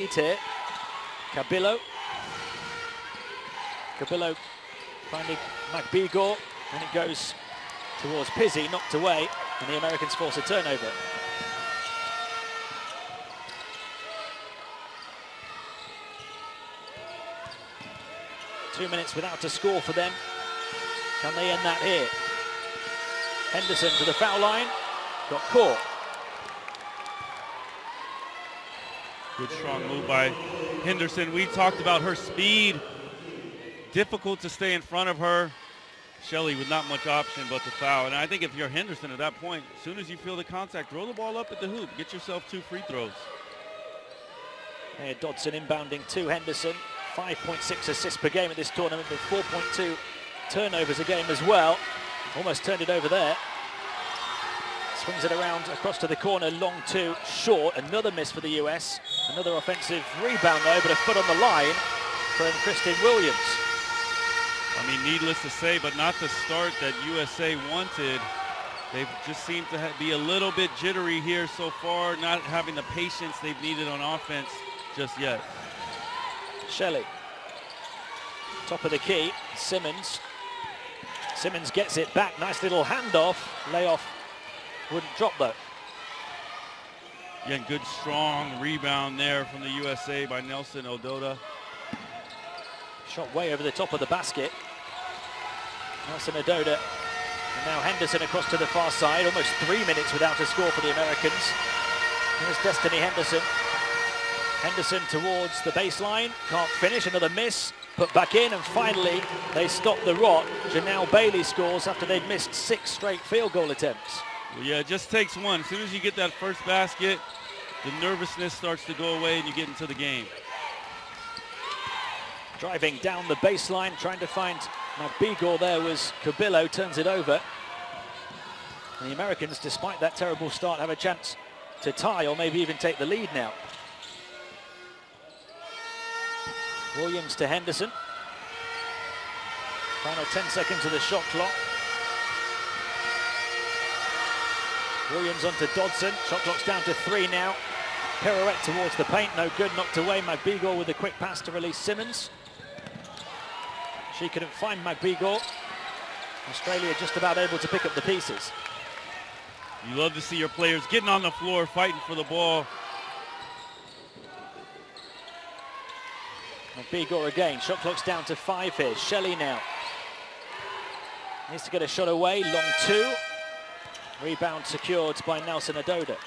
Here, Cabillo finding McBeagor, and it goes towards Pizzi, knocked away, and the Americans force a turnover. Two minutes without a score for them. Can they end that here? Henderson to the foul line, got caught. Good strong move by Henderson. We talked about her speed. Difficult to stay in front of her. Shelley with not much option but the foul. And I think if you're Henderson at that point, as soon as you feel the contact, throw the ball up at the hoop. Get yourself 2 free throws. Here, Dodson inbounding to Henderson. 5.6 assists per game at this tournament with 4.2 turnovers a game as well. Almost turned it over there. Swings it around across to the corner, long two, short. Another miss for the US. Another offensive rebound though, but a foot on the line from Kristen Williams. I mean, needless to say, but not the start that USA wanted. They've just seemed to be a little bit jittery here so far, not having the patience they've needed on offense just yet. Shelley, top of the key, Simmons. Simmons gets it back, nice little handoff, layoff. Wouldn't drop though. Again, good strong rebound there from the USA by Nelson Ododa. Shot way over the top of the basket. Nelson Ododa. And now Henderson across to the far side. Almost 3 minutes without a score for the Americans. Here's Destiny Henderson. Henderson towards the baseline. Can't finish. Another miss. Put back in. And finally, they stop the rot. Janelle Bailey scores after they'd missed 6 straight field goal attempts. Well, yeah, it just takes one. As soon as you get that first basket, the nervousness starts to go away and you get into the game. Driving down the baseline, trying to find McBeagor there was Cabillo, turns it over. And the Americans, despite that terrible start, have a chance to tie or maybe even take the lead now. Williams to Henderson. Final 10 seconds of the shot clock. Williams onto Dodson. Shot clock's down to 3 now. Pirouette towards the paint, no good, knocked away. McBeagor with a quick pass to release Simmons. She couldn't find McBeagor. Australia just about able to pick up the pieces. You love to see your players getting on the floor, fighting for the ball. McBeagor again, shot clock's down to 5 here. Shelley now. Needs to get a shot away, long two. Rebound secured by Nelson Ododa.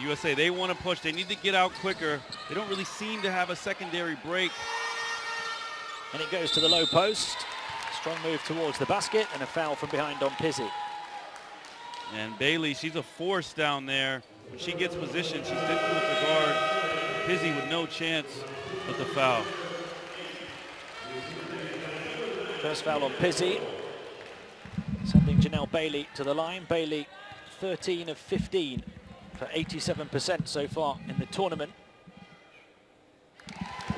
USA, they want to push. They need to get out quicker. They don't really seem to have a secondary break. And it goes to the low post. Strong move towards the basket and a foul from behind on Pizzi. And Bailey, she's a force down there. When she gets positioned, she's difficult to guard. Pizzi with no chance with the foul. First foul on Pizzi. Sending Janelle Bailey to the line. Bailey 13 of 15 for 87% so far in the tournament.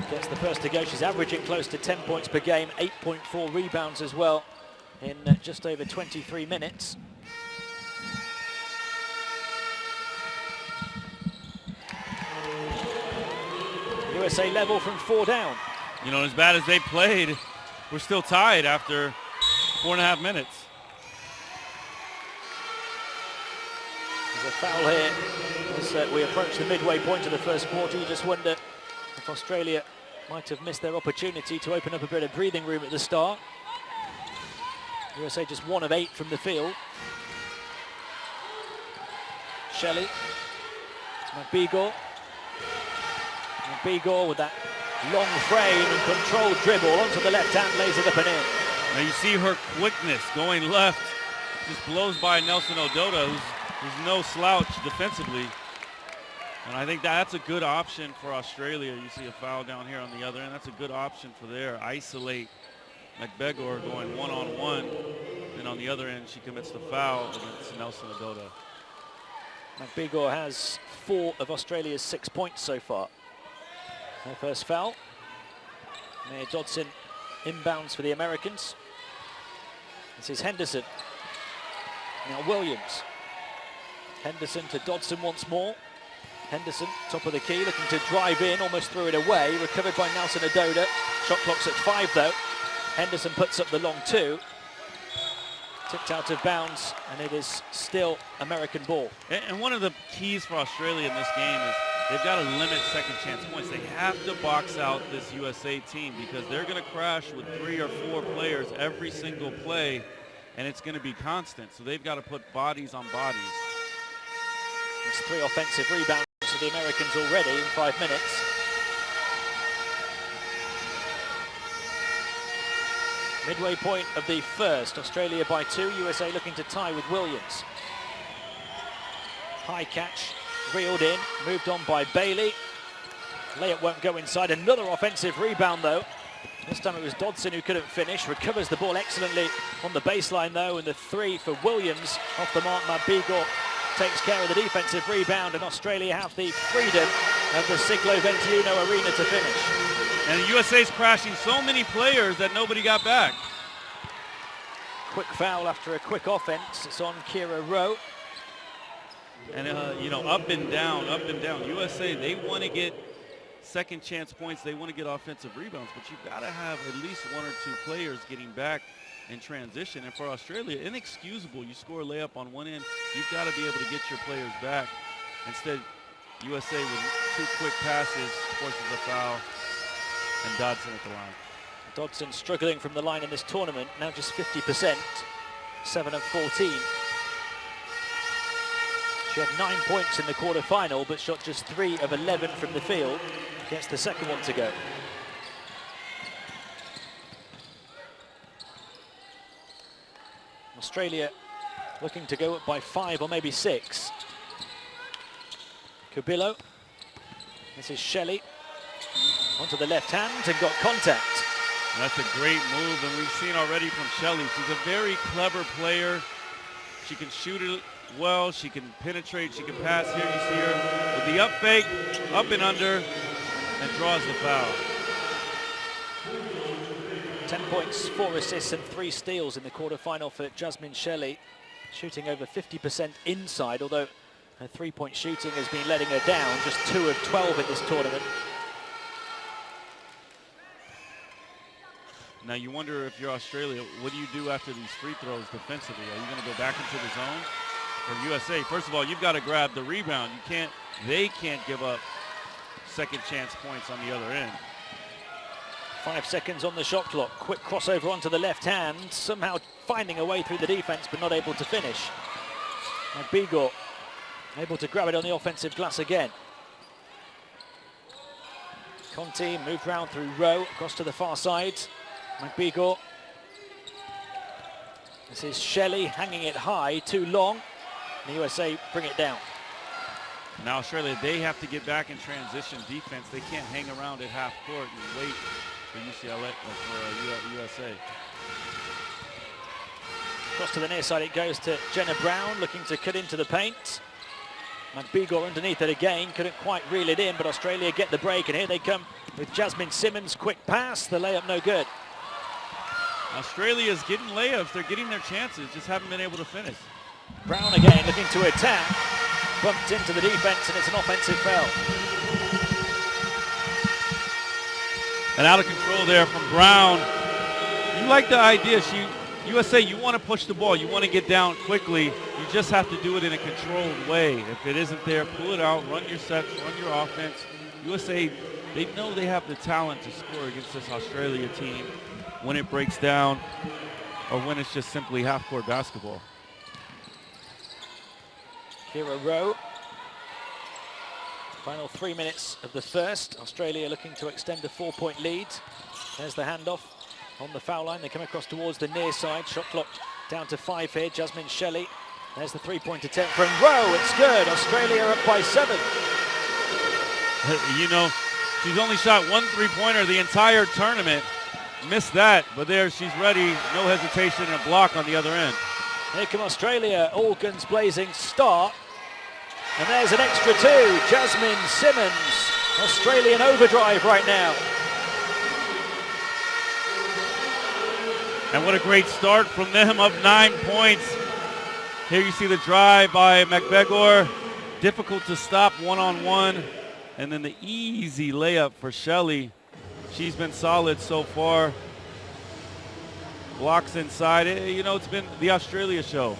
Gets the first to go. She's averaging close to 10 points per game, 8.4 rebounds as well in just over 23 minutes. USA level from 4 down. You know, as bad as they played, we're still tied after 4.5 minutes. There's a foul here as we approach the midway point of the first quarter. You just wonder if Australia might have missed their opportunity to open up a bit of breathing room at the start. USA just 1 of 8 from the field. Shelley to McBeagor. McBeagor with that long frame and controlled dribble onto the left hand, lays it up and in. Now you see her quickness going left, just blows by Nelson Ododa, who's no slouch defensively. And I think that's a good option for Australia. You see a foul down here on the other end. That's a good option for there. Isolate McBeagor going one-on-one. And on the other end, she commits the foul against Nelson Ododa. McBeagor has 4 of Australia's 6 points so far. Her first foul. Maya Dodson inbounds for the Americans. This is Henderson. Now Williams. Henderson to Dodson once more. Henderson, top of the key, looking to drive in, almost threw it away. Recovered by Nelson Adoda. Shot clock's at 5 though. Henderson puts up the long 2. Tipped out of bounds, and it is still American ball. And one of the keys for Australia in this game is they've got to limit second chance points. They have to box out this USA team because they're going to crash with 3 or 4 players every single play, and it's going to be constant. So they've got to put bodies on bodies. There's 3 offensive rebounds for the Americans already in 5 minutes. Midway point of the first, Australia by 2, USA looking to tie with Williams. High catch, reeled in, moved on by Bailey. Layup won't go inside, another offensive rebound though. This time it was Dodson who couldn't finish, recovers the ball excellently on the baseline though, and the 3 for Williams. Off the mark, Mabigor takes care of the defensive rebound, and Australia have the freedom of the Siglo XXI arena to finish. And the USA's crashing so many players that nobody got back. Quick foul after a quick offense. It's on Kira Rowe. And, you know, up and down, up and down. USA, they want to get second chance points. They want to get offensive rebounds, but you've got to have at least 1 or 2 players getting back in transition. And for Australia, inexcusable. You score a layup on one end, you've got to be able to get your players back. Instead, USA with 2 quick passes forces a foul, and Dodson at the line. Dodson struggling from the line in this tournament, now just 50%, 7 of 14. She had 9 points in the quarterfinal, but shot just 3 of 11 from the field. Gets the second one to go. Australia looking to go up by 5 or maybe 6. Cubillo. This is Shelley. Onto the left hand and got contact. And that's a great move, and we've seen already from Shelley. She's a very clever player. She can shoot it well, she can penetrate, she can pass. Here you see her with the up fake, up and under, and draws the foul. 10 points, 4 assists and 3 steals in the quarterfinal for Jasmine Shelley. Shooting over 50% inside, although her 3-point shooting has been letting her down. Just 2 of 12 in this tournament. Now you wonder, if you're Australia, what do you do after these free throws defensively? Are you going to go back into the zone? For USA, first of all, you've got to grab the rebound. They can't give up second chance points on the other end. 5 seconds on the shot clock. Quick crossover onto the left hand, somehow finding a way through the defense, but not able to finish. And Bigor able to grab it on the offensive glass again. Conti moved round through Rowe, across to the far side. McBigor. This is Shelley hanging it high, too long. The USA bring it down. Now Australia, they have to get back in transition defense. They can't hang around at half court and wait for UCLA, for USA. Across to the near side it goes to Jenna Brown, looking to cut into the paint. McBigor underneath it again, couldn't quite reel it in, but Australia get the break, and here they come with Jasmine Simmons. Quick pass, the layup no good. Australia's getting layups, they're getting their chances, just haven't been able to finish. Brown again looking to attack, bumped into the defense, and it's an offensive foul. And out of control there from Brown. You like the idea, USA, you want to push the ball, you want to get down quickly, you just have to do it in a controlled way. If it isn't there, pull it out, run your sets, run your offense. USA, they know they have the talent to score against this Australia team when it breaks down or when it's just simply half-court basketball. Kira Rowe. Final 3 minutes of the first. Australia looking to extend a 4-point lead. There's the handoff on the foul line. They come across towards the near side. Shot clock down to 5 here. Jasmine Shelley. There's the 3-point attempt from Rowe. It's good. Australia up by 7. You know, she's only shot 1 3-pointer the entire tournament. Missed that, but there she's ready. No hesitation and a block on the other end. Here come Australia. All guns blazing start. And there's an extra 2. Jasmine Simmons. Australian overdrive right now. And what a great start from them, up 9 points. Here you see the drive by McBegor. difficult to stop one-on-one. And then the easy layup for Shelley. She's been solid so far. Blocks inside. You know, it's been the Australia show.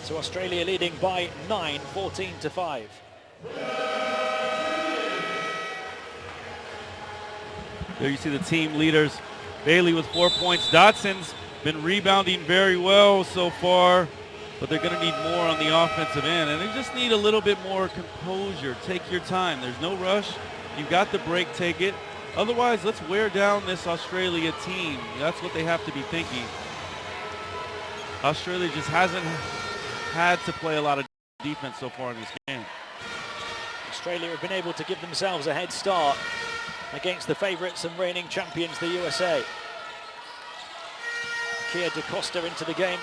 So Australia leading by 9, 14-5. There you see the team leaders. Bailey with 4 points. Dotson's been rebounding very well so far, but they're going to need more on the offensive end, and they just need a little bit more composure. Take your time. There's no rush. You've got the break, take it. Otherwise, let's wear down this Australia team. That's what they have to be thinking. Australia just hasn't had to play a lot of defense so far in this game. Australia have been able to give themselves a head start against the favourites and reigning champions, the USA. Kia DaCosta into the game.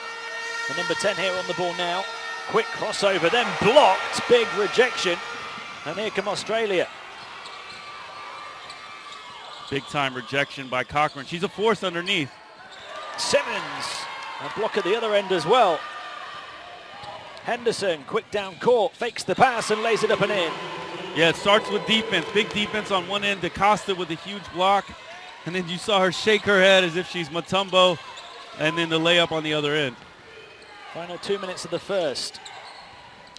The number 10 here on the ball now. Quick crossover, then blocked. Big rejection. And here come Australia. Big time rejection by Cochran. She's a force underneath. Simmons, a block at the other end as well. Henderson, quick down court, fakes the pass and lays it up and in. Yeah, it starts with defense. Big defense on one end. DaCosta with a huge block. And then you saw her shake her head as if she's Mutombo. And then the layup on the other end. Final 2 minutes of the first.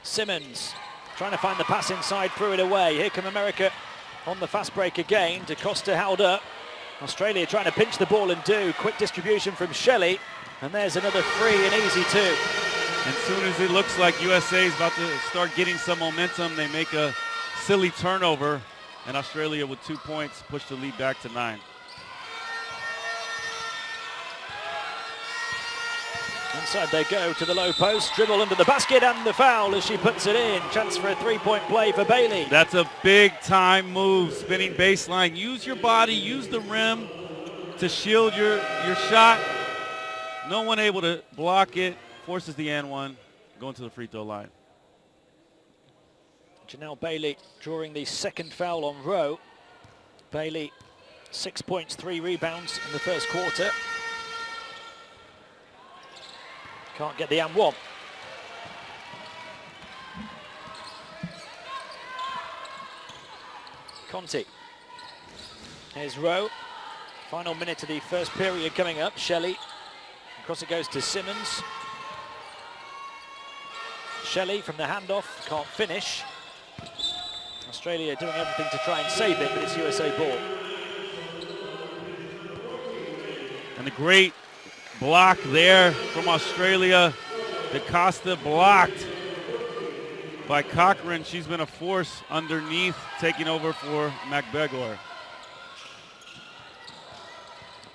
Simmons trying to find the pass inside, threw it away. Here come America on the fast break again. DaCosta held up. Australia trying to pinch the ball and do. Quick distribution from Shelley. And there's another free and easy two. As soon as it looks like USA is about to start getting some momentum, they make a silly turnover, and Australia with 2 points push the lead back to 9. Inside they go to the low post, dribble under the basket and the foul as she puts it in. Chance for a three-point play for Bailey. That's a big time move, spinning baseline. Use your body, use the rim to shield your shot. No one able to block it. Forces the and one, going to the free throw line. Janelle Bailey drawing the second foul on Rowe. Bailey, 6 points, 3 rebounds in the first quarter. Can't get the and one. Conti. Here's Rowe. Final minute of the first period coming up. Shelley. Across it goes to Simmons. Shelley from the handoff, can't finish. Australia doing everything to try and save it, but it's USA ball. And a great block there from Australia. DaCosta blocked by Cochran. She's been a force underneath, taking over for McBegor.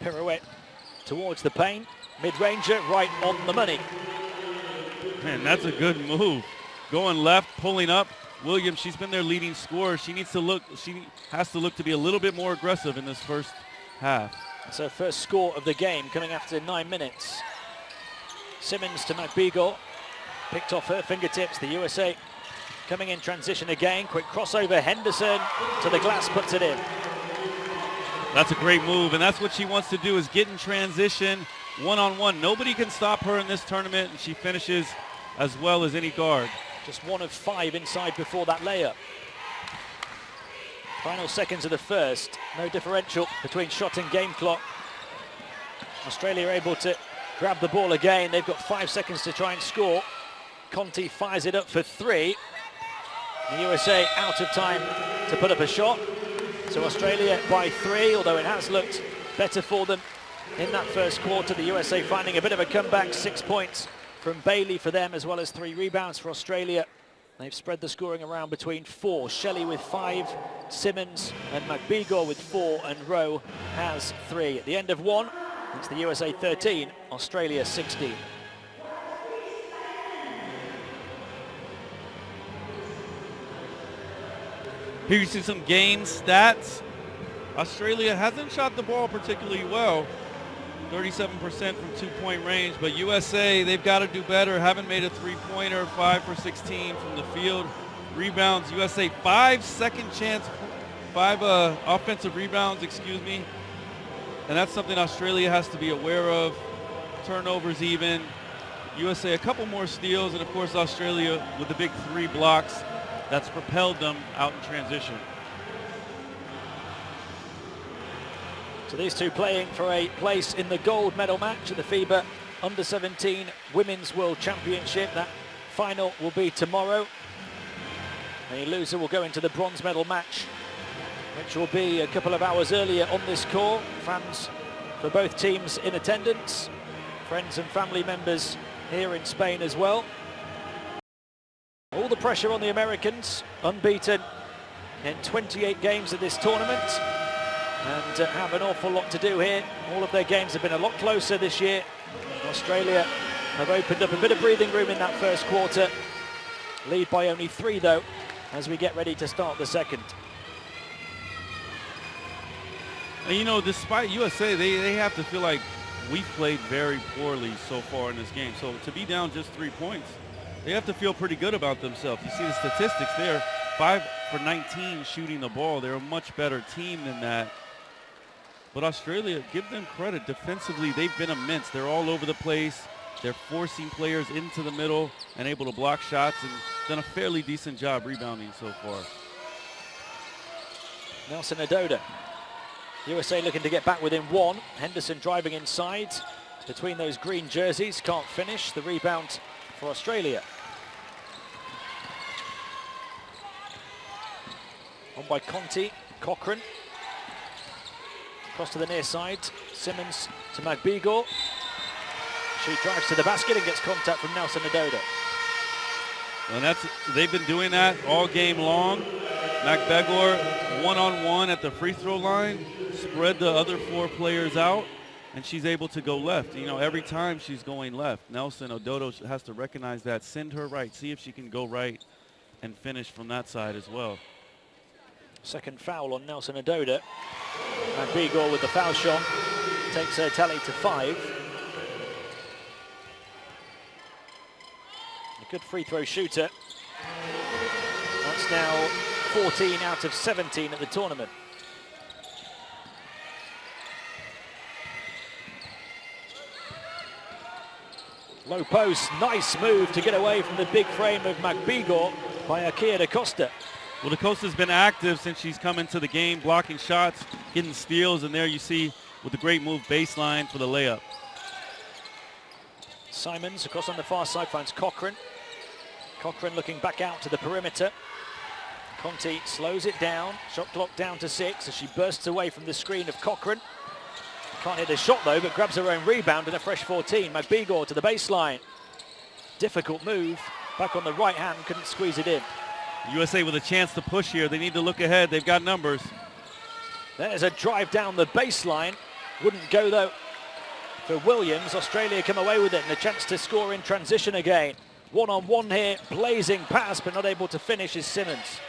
Pirouette towards the paint. Mid-ranger right on the money. Man, that's a good move. Going left, pulling up. Williams, she's been their leading scorer. She has to look to be a little bit more aggressive in this first half. So first score of the game coming after 9 minutes. Simmons to McBeagle. Picked off her fingertips. The USA coming in transition again. Quick crossover. Henderson to the glass, puts it in. That's a great move, and that's what she wants to do, is get in transition one-on-one. Nobody can stop her in this tournament, and she finishes as well as any guard. Just 1 of 5 inside before that layup. Final seconds of the first. No differential between shot and game clock. Australia able to grab the ball again. They've got 5 seconds to try and score. Conti fires it up for 3. The USA out of time to put up a shot. So Australia by 3, although it has looked better for them in that first quarter. The USA finding a bit of a comeback. 6 points from Bailey for them, as well as 3 rebounds for Australia. They've spread the scoring around between 4. Shelley with 5, Simmons and McBeagle with 4, and Rowe has 3. At the end of 1, it's the USA 13, Australia 16. Here you see some game stats. Australia hasn't shot the ball particularly well. 37% from two-point range, but USA, they've got to do better. Haven't made a three-pointer, 5 for 16 from the field. Rebounds, USA, 5 offensive rebounds, and that's something Australia has to be aware of. Turnovers even. USA a couple more steals, and of course Australia with the big 3 blocks that's propelled them out in transition. So these two playing for a place in the gold medal match at the FIBA U17 Women's World Championship. That final will be tomorrow. The loser will go into the bronze medal match, which will be a couple of hours earlier on this court. Fans for both teams in attendance, friends and family members here in Spain as well. All the pressure on the Americans, unbeaten in 28 games of this tournament, and have an awful lot to do here. All of their games have been a lot closer this year. Australia have opened up a bit of breathing room in that first quarter. Lead by only 3 though, as we get ready to start the second. And you know, despite USA, they have to feel like we've played very poorly so far in this game. So to be down just 3 points, they have to feel pretty good about themselves. You see the statistics there, 5 for 19 shooting the ball. They're a much better team than that. But Australia, give them credit. Defensively, they've been immense. They're all over the place. They're forcing players into the middle and able to block shots, and done a fairly decent job rebounding so far. Nelson Adoda. USA looking to get back within 1. Henderson driving inside between those green jerseys. Can't finish. The rebound for Australia. On by Conti. Cochran. Across to the near side. Simmons to Magbigor. She drives to the basket and gets contact from Nelson Adoda. And they've been doing that all game long. Magbigor one-on-one at the free throw line, spread the other 4 players out, and she's able to go left. You know, every time she's going left, Nelson Adoda has to recognize that, send her right, see if she can go right and finish from that side as well. Second foul on Nelson Adoda. Magbigor with the foul shot takes her tally to 5. A good free throw shooter. That's now 14 out of 17 at the tournament. Low post, nice move to get away from the big frame of Magbigor by Akia DaCosta. Well, DaCosta's been active since she's come into the game, blocking shots, getting steals, and there you see with the great move baseline for the layup. Simons across on the far side finds Cochran. Cochran looking back out to the perimeter. Conti slows it down, shot clock down to 6 as she bursts away from the screen of Cochran. Can't hit a shot though, but grabs her own rebound and a fresh 14. Magbigor to the baseline. Difficult move, back on the right hand, couldn't squeeze it in. USA with a chance to push here. They need to look ahead, they've got numbers. There's a drive down the baseline. Wouldn't go though for Williams. Australia come away with it and a chance to score in transition again. One-on-one here, blazing pass, but not able to finish is Simmons.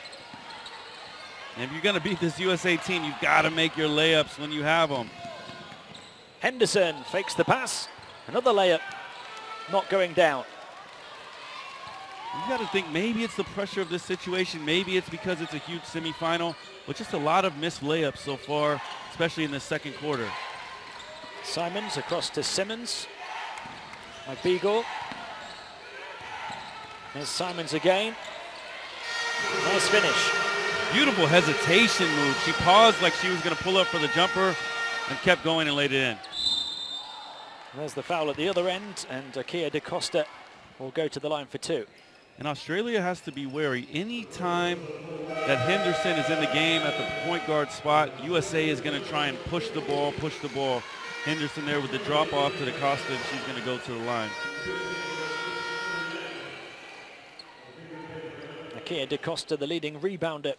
And if you're going to beat this USA team, you've got to make your layups when you have them. Henderson fakes the pass. Another layup not going down. You got to think maybe it's the pressure of this situation. Maybe it's because it's a huge semifinal, but just a lot of missed layups so far, especially in the second quarter. Simons across to Simmons. Magbigor. There's Simons again. Nice finish. Beautiful hesitation move. She paused like she was going to pull up for the jumper and kept going and laid it in. There's the foul at the other end, and Akia DaCosta will go to the line for 2. And Australia has to be wary. Any time that Henderson is in the game at the point guard spot, USA is going to try and push the ball. Henderson there with the drop off to DaCosta, and she's going to go to the line. Akia DaCosta, the leading rebounder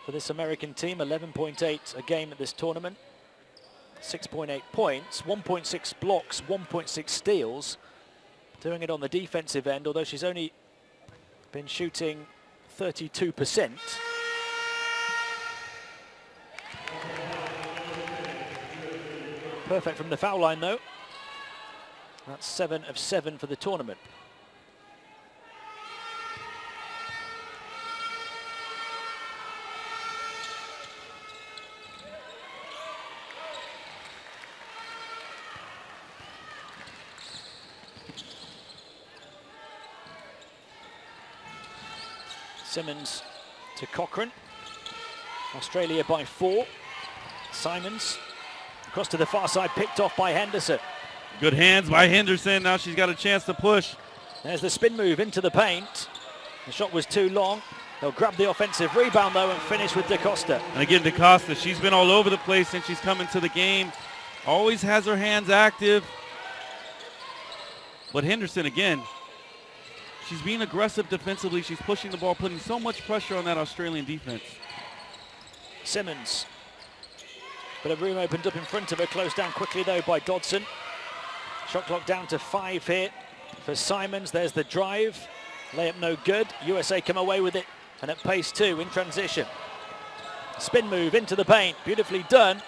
for this American team, 11.8 a game at this tournament. 6.8 points, 1.6 blocks, 1.6 steals. Doing it on the defensive end, although she's only been shooting 32%. Perfect from the foul line, though. That's 7 of 7 for the tournament. Simmons to Cochran. Australia by 4. Simons across to the far side, picked off by Henderson. Good hands by Henderson. Now she's got a chance to push. There's the spin move into the paint. The shot was too long. They'll grab the offensive rebound, though, and finish with DaCosta. And again, DaCosta, she's been all over the place since she's come into the game. Always has her hands active. But Henderson, again, she's being aggressive defensively. She's pushing the ball, putting so much pressure on that Australian defense. Simmons. But a room opened up in front of her, closed down quickly, though, by Dodson. Shot clock down to 5 here for Simons. There's the drive. Layup no good. USA come away with it, and at pace 2 in transition. Spin move into the paint. Beautifully done.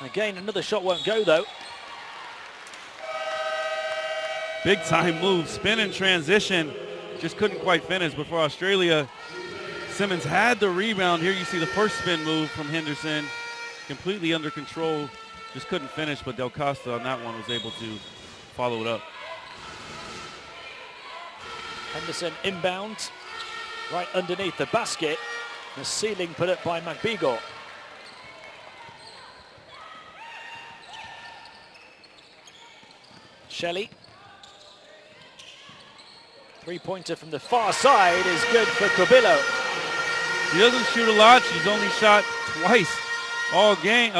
Again, another shot won't go, though. Big time move, spin and transition. Just couldn't quite finish before Australia. Simmons had the rebound. Here you see the first spin move from Henderson. Completely under control. Just couldn't finish, but DaCosta on that one was able to follow it up. Henderson inbound, right underneath the basket. The ceiling put up by McBeagor. Shelley. Three-pointer from the far side is good for Cubillo. She doesn't shoot a lot. She's only shot twice all game,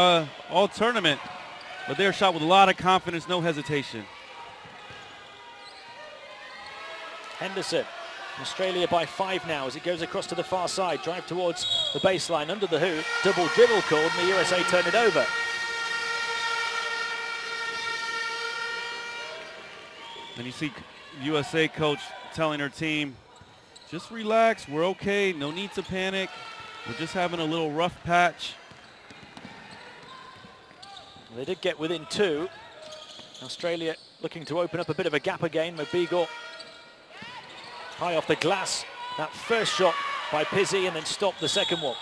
all tournament. But they're shot with a lot of confidence, no hesitation. Henderson, Australia by 5 now as it goes across to the far side. Drive towards the baseline under the hoop. Double dribble called and the USA turn it over. And you see USA coach telling her team, just relax, we're okay, no need to panic. We're just having a little rough patch. They did get within 2. Australia looking to open up a bit of a gap again. McBeagor high off the glass. That first shot by Pizzi and then stopped the second one.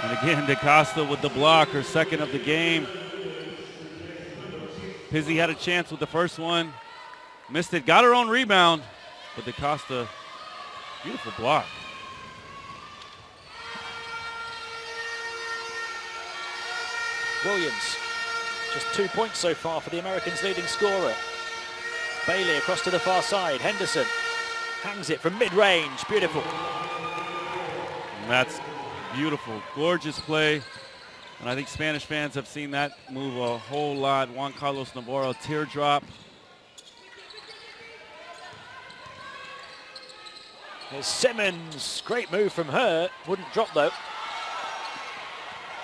And again, DaCosta with the block, her second of the game. Pizzi had a chance with the first one. Missed it, got her own rebound. But DaCosta, beautiful block. Williams, just 2 points so far for the Americans' leading scorer. Bailey across to the far side. Henderson hangs it from mid-range. Beautiful. And that's beautiful. Gorgeous play. And I think Spanish fans have seen that move a whole lot. Juan Carlos Navarro, teardrop. There's Simmons. Great move from her. Wouldn't drop, though.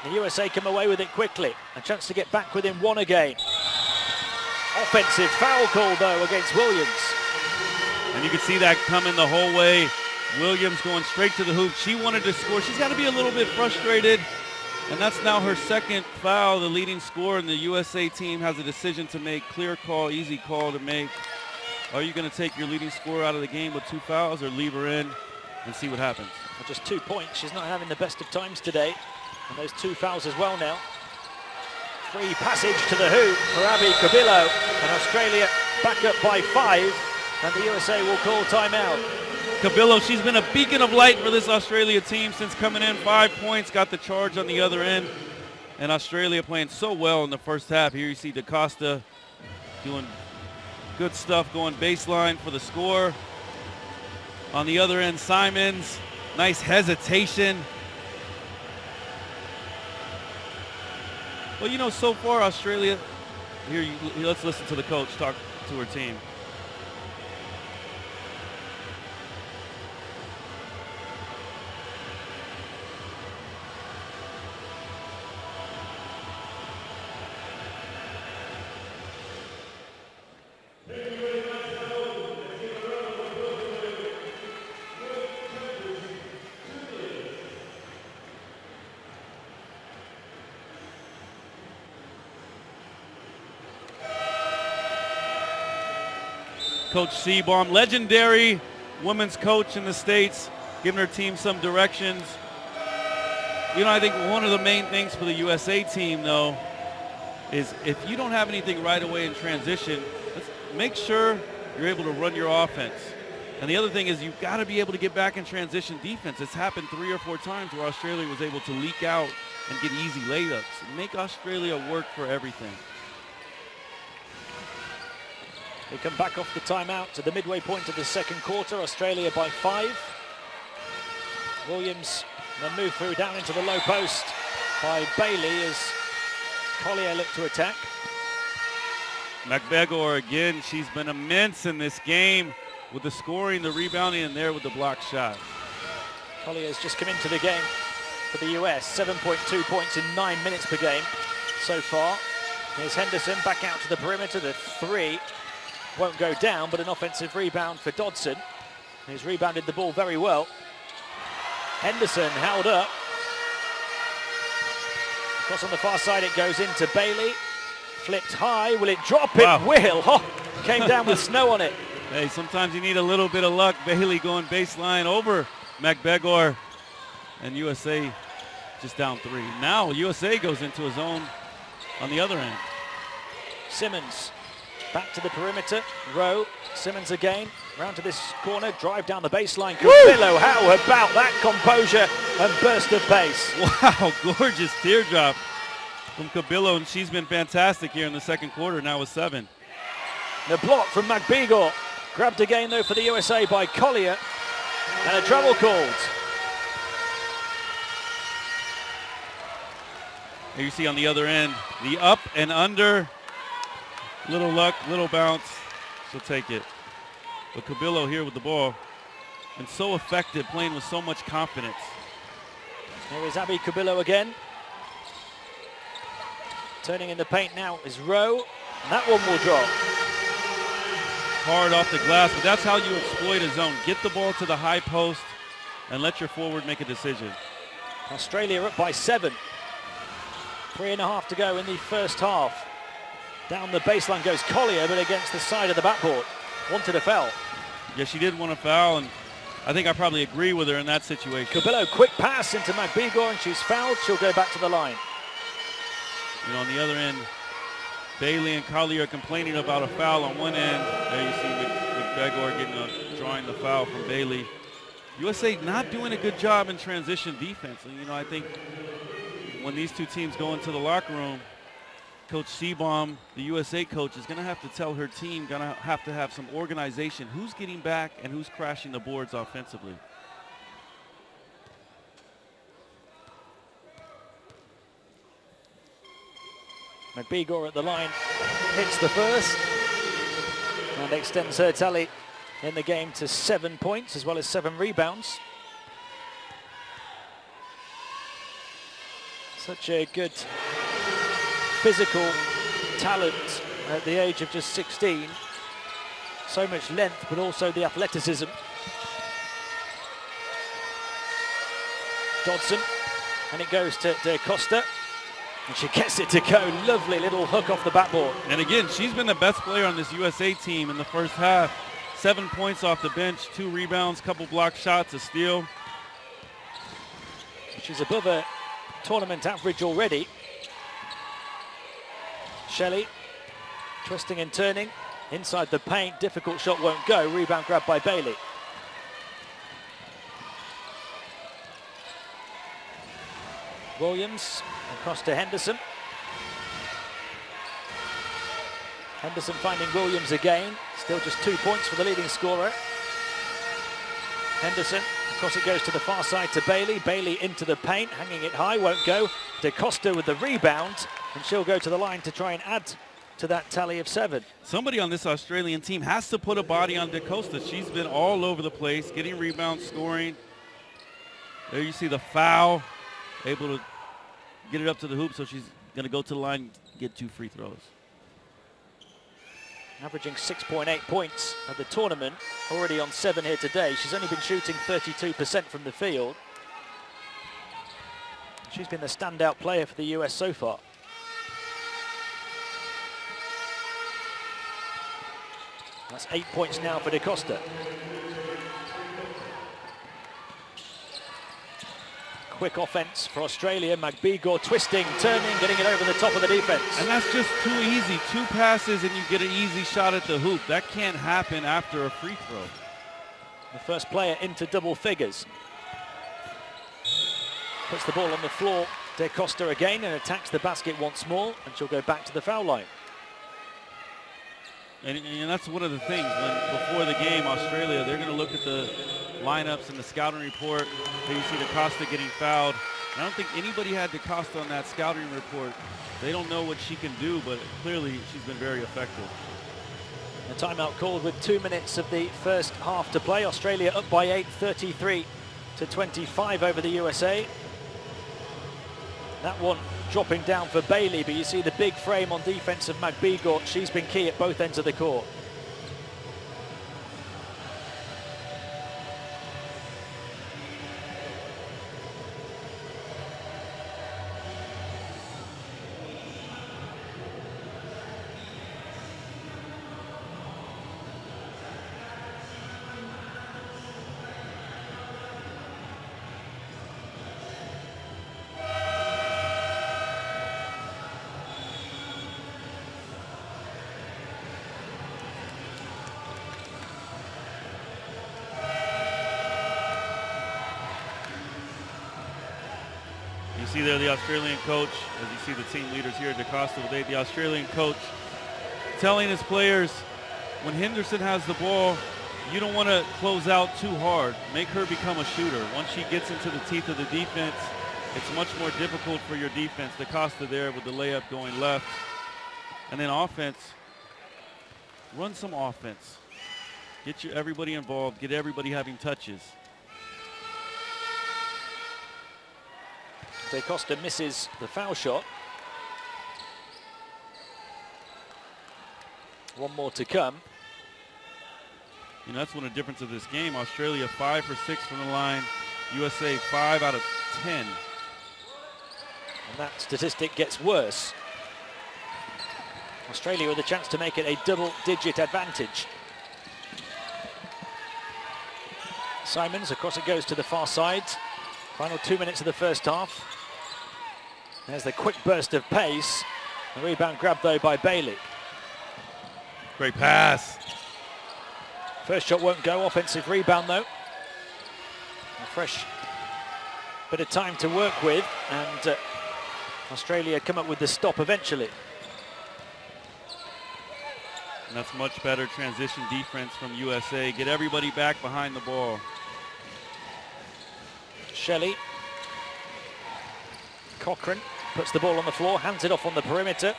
The USA come away with it quickly. A chance to get back within 1 again. Offensive foul call, though, against Williams. And you can see that coming the whole way. Williams going straight to the hoop. She wanted to score. She's got to be a little bit frustrated. And that's now her second foul. The leading scorer in the USA team has a decision to make. Clear call, easy call to make. Are you going to take your leading scorer out of the game with 2 fouls or leave her in and see what happens? Well, just 2 points. She's not having the best of times today. And those 2 fouls as well now. Free passage to the hoop for Abby Cubillo. And Australia back up by 5. And the USA will call timeout. Cubillo, she's been a beacon of light for this Australia team since coming in. 5 points, got the charge on the other end. And Australia playing so well in the first half. Here you see DaCosta doing good stuff, going baseline for the score. On the other end, Simons, nice hesitation. Well, you know, so far Australia, here, let's listen to the coach talk to her team. Coach Seabaum, legendary women's coach in the States, giving her team some directions. You know, I think one of the main things for the USA team, though, is if you don't have anything right away in transition, let's make sure you're able to run your offense. And the other thing is you've got to be able to get back in transition defense. It's happened 3 or 4 times where Australia was able to leak out and get easy layups. Make Australia work for everything. They come back off the timeout to the midway point of the second quarter. Australia by 5. Williams then move through down into the low post by Bailey as Collier looked to attack. McBegor again, she's been immense in this game with the scoring, the rebounding, and there with the block shot. Collier's just come into the game for the US. 7.2 points in 9 minutes per game so far. Here's Henderson back out to the perimeter. The 3 won't go down, but an offensive rebound for Dodson, who's rebounded the ball very well. Henderson held up. Across on the far side it goes into Bailey. Flipped high. Will it drop? Wow. It will. Oh, came down with snow on it. Hey, sometimes you need a little bit of luck. Bailey going baseline over McBegor, and USA just down 3. Now USA goes into a zone on the other end. Simmons back to the perimeter. Rowe, Simmons again. Round to this corner, drive down the baseline. Cubillo, how about that composure and burst of pace? Wow, gorgeous teardrop from Cubillo, and she's been fantastic here in the second quarter, now with 7. The block from McBegor. Grabbed again, though, for the USA by Collier. And a travel called. Here you see on the other end, the up and under. Little luck, little bounce. She'll take it. But Cubillo here with the ball. And so effective, playing with so much confidence. Here is Abby Cubillo again. Turning in the paint now is Rowe. And that one will drop. Hard off the glass, but that's how you exploit a zone. Get the ball to the high post and let your forward make a decision. Australia up by 7. 3.5 to go in the first half. Down the baseline goes Collier, but against the side of the backboard. Wanted a foul. Yeah, she did want a foul, and I think I probably agree with her in that situation. Cubillo, quick pass into McBegor, and she's fouled. She'll go back to the line. You know, on the other end, Bailey and Collier are complaining about a foul on one end. There you see McBegor drawing the foul from Bailey. USA not doing a good job in transition defense. And, you know, I think when these two teams go into the locker room, Coach Seabaum, the USA coach, is going to have to tell her team, going to have some organization. Who's getting back and who's crashing the boards offensively? McBegor at the line hits the first and extends her tally in the game to 7 points as well as 7 rebounds. Such a good physical talent at the age of just 16. So much length, but also the athleticism. Dodson, and it goes to De Costa. And she gets it to go. Lovely little hook off the backboard. And again, she's been the best player on this USA team in the first half. 7 points off the bench, 2 rebounds, couple block shots, a steal. She's above a tournament average already. Shelley twisting and turning inside the paint. Difficult shot won't go. Rebound grabbed by Bailey. Williams across to Henderson. Henderson finding Williams again. Still just 2 points for the leading scorer. Henderson, across it goes to the far side to Bailey. Bailey into the paint, hanging it high, won't go. De Costa with the rebound, and she'll go to the line to try and add to that tally of 7. Somebody on this Australian team has to put a body on De Costa. She's been all over the place, getting rebounds, scoring. There you see the foul, able to get it up to the hoop, so she's going to go to the line and get 2 free throws. Averaging 6.8 points at the tournament, already on 7 here today. She's only been shooting 32% from the field. She's been the standout player for the US so far. That's 8 points now for DaCosta. Quick offense for Australia. McBeagor twisting, turning, getting it over the top of the defense. And that's just too easy. 2 passes and you get an easy shot at the hoop. That can't happen after a free throw. The first player into double figures. Puts the ball on the floor. DaCosta again and attacks the basket once more, and she'll go back to the foul line. And that's one of the things, before the game, Australia, they're going to look at the lineups and the scouting report. So you see DaCosta getting fouled. I don't think anybody had DaCosta on that scouting report. They don't know what she can do, but clearly she's been very effective. A timeout called with 2 minutes of the first half to play. Australia up by 8, 33-25 over the USA. That one dropping down for Bailey, but you see the big frame on defense of McBeagor. She's been key at both ends of the court. You see there the Australian coach, as you see the team leaders here at DaCosta with the Australian coach telling his players, when Henderson has the ball, you don't want to close out too hard. Make her become a shooter. Once she gets into the teeth of the defense, it's much more difficult for your defense. DaCosta there with the layup going left. And then offense, run some offense. Get everybody involved, get everybody having touches. DaCosta misses the foul shot. One more to come. You know, that's one of the difference of this game. Australia 5 for 6 from the line. USA 5 out of 10. And that statistic gets worse. Australia with a chance to make it a double-digit advantage. Simons, across it goes to the far side. Final 2 minutes of the first half. There's the quick burst of pace. The rebound grabbed though by Bailey. Great pass. First shot won't go, offensive rebound though. A fresh bit of time to work with, and Australia come up with the stop eventually. And that's much better transition defense from USA. Get everybody back behind the ball. Shelley. Cochran puts the ball on the floor, hands it off on the perimeter.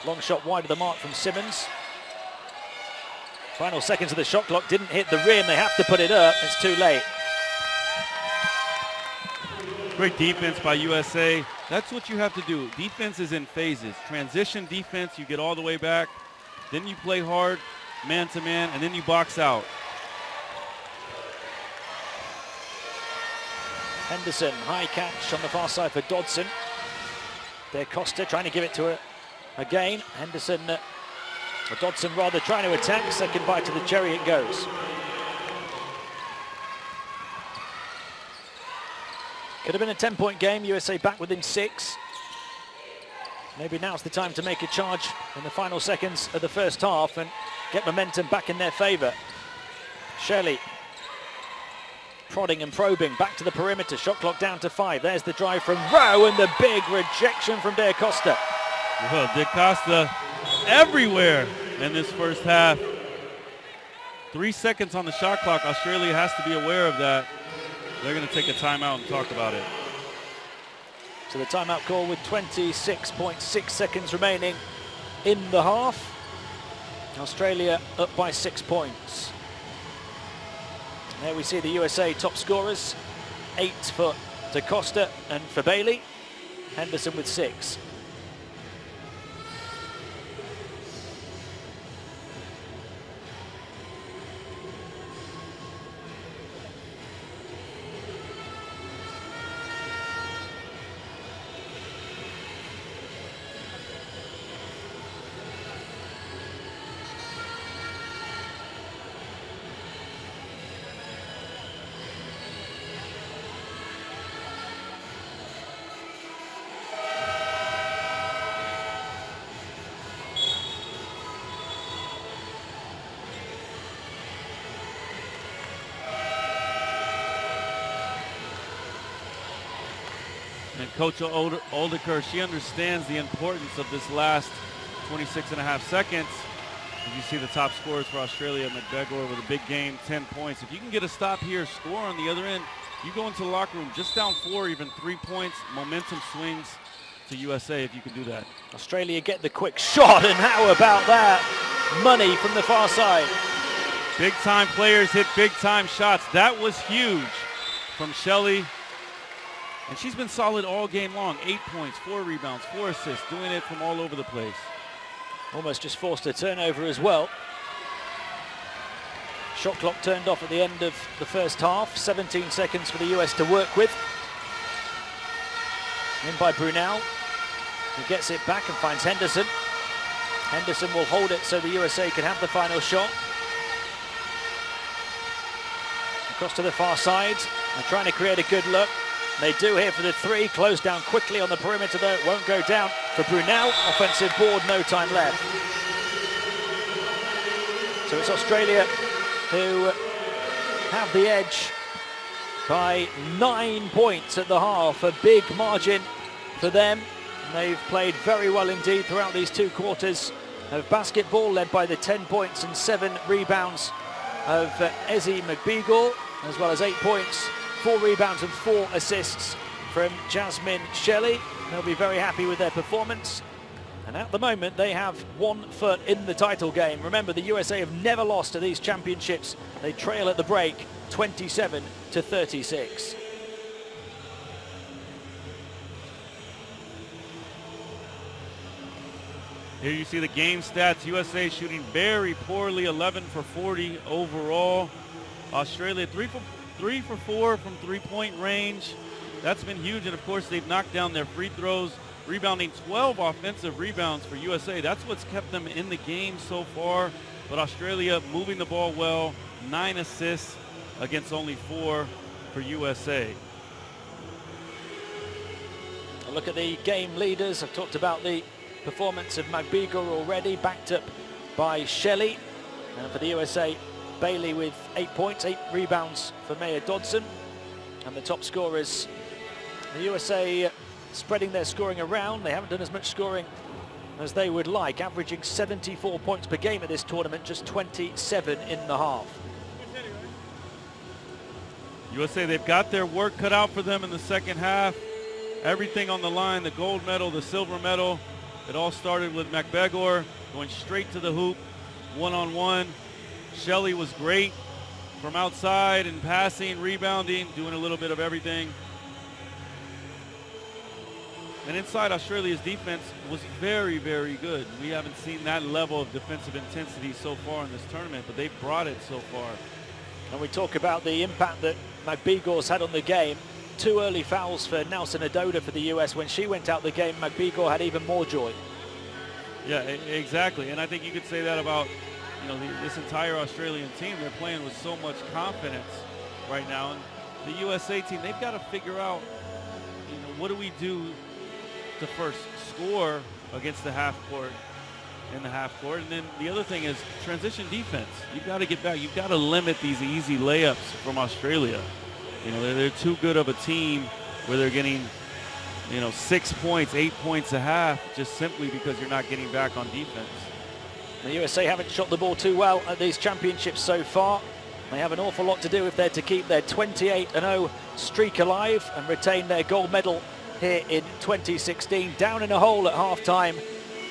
Long shot wide of the mark from Simmons. Final seconds of the shot clock, didn't hit the rim. They have to put it up. It's too late. Great defense by USA. That's what you have to do. Defense is in phases. Transition defense, you get all the way back. Then you play hard, man to man, and then you box out. Henderson, high catch on the far side for Dodson. DaCosta trying to give it to her again. Henderson, or Dodson rather, trying to attack. Second bite to the cherry it goes. Could have been a 10-point game. USA back within 6. Maybe now's the time to make a charge in the final seconds of the first half and get momentum back in their favor. Shelley prodding and probing back to the perimeter. Shot clock down to 5. There's the drive from Rowe and the big rejection from DaCosta. Well, DaCosta everywhere in this first half. 3 seconds on the shot clock. Australia has to be aware of that. They're going to take a timeout and talk about it. So the timeout call with 26.6 seconds remaining in the half. Australia up by 6 points. There we see the USA top scorers. 8 for DaCosta and for Bailey. Henderson with 6. And Coach Oldeker, she understands the importance of this last 26.5 seconds. As you see the top scorers for Australia, McBegor with a big game, 10 points. If you can get a stop here, score on the other end, you go into the locker room just down 4, even 3 points, momentum swings to USA if you can do that. Australia get the quick shot, and how about that? Money from the far side. Big time players hit big time shots. That was huge from Shelley. And she's been solid all game long. 8 points, 4 rebounds, 4 assists, doing it from all over the place. Almost just forced a turnover as well. Shot clock turned off at the end of the first half. 17 seconds for the US to work with. In by Brunel. He gets it back and finds Henderson. Henderson will hold it so the USA can have the final shot. Across to the far side. They're trying to create a good look. They do here for the 3. Close down quickly on the perimeter though. It won't go down for Brunel. Offensive board, no time left. So it's Australia who have the edge by 9 points at the half. A big margin for them. And they've played very well indeed throughout these 2 quarters of basketball, led by the 10 points and 7 rebounds of Ezzy McBegor, as well as 8 points, 4 rebounds and 4 assists from Jasmine Shelley. They'll be very happy with their performance. And at the moment, they have 1 foot in the title game. Remember, the USA have never lost to these championships. They trail at the break, 27-36. Here you see the game stats. USA shooting very poorly, 11 for 40 overall. Australia 3 for 4 from 3-point range. That's been huge, and of course they've knocked down their free throws, rebounding 12 offensive rebounds for USA. That's what's kept them in the game so far. But Australia moving the ball well, 9 assists against only 4 for USA. A look at the game leaders. I've talked about the performance of McBegor already, backed up by Shelley. And for the USA, Bailey with 8 points, 8 rebounds for Maya Dodson. And the top scorers, the USA spreading their scoring around. They haven't done as much scoring as they would like, averaging 74 points per game at this tournament, just 27 in the half. USA, they've got their work cut out for them in the second half. Everything on the line, the gold medal, the silver medal. It all started with McBegor going straight to the hoop, one-on-one. Shelley was great from outside and passing, rebounding, doing a little bit of everything. And inside, Australia's defense was very, very good. We haven't seen that level of defensive intensity so far in this tournament, but they've brought it so far. And we talk about the impact that McBegor's had on the game. 2 early fouls for Nelson Adoda for the US. When she went out the game, McBegor had even more joy. Yeah, exactly. And I think you could say that about, you know, this entire Australian team. They're playing with so much confidence right now. And the USA team, they've got to figure out, you know, what do we do to first score against the half court, in the half court. And then the other thing is transition defense. You've got to get back. You've got to limit these easy layups from Australia. You know, they're too good of a team where they're getting, you know, 6 points, 8 points a half, just simply because you're not getting back on defense. The USA haven't shot the ball too well at these championships so far. They have an awful lot to do if they're to keep their 28-0 streak alive and retain their gold medal here in 2016. Down in a hole at halftime.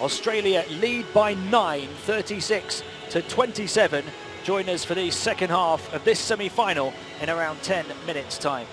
Australia lead by 9, 36-27. Join us for the second half of this semi-final in around 10 minutes' time.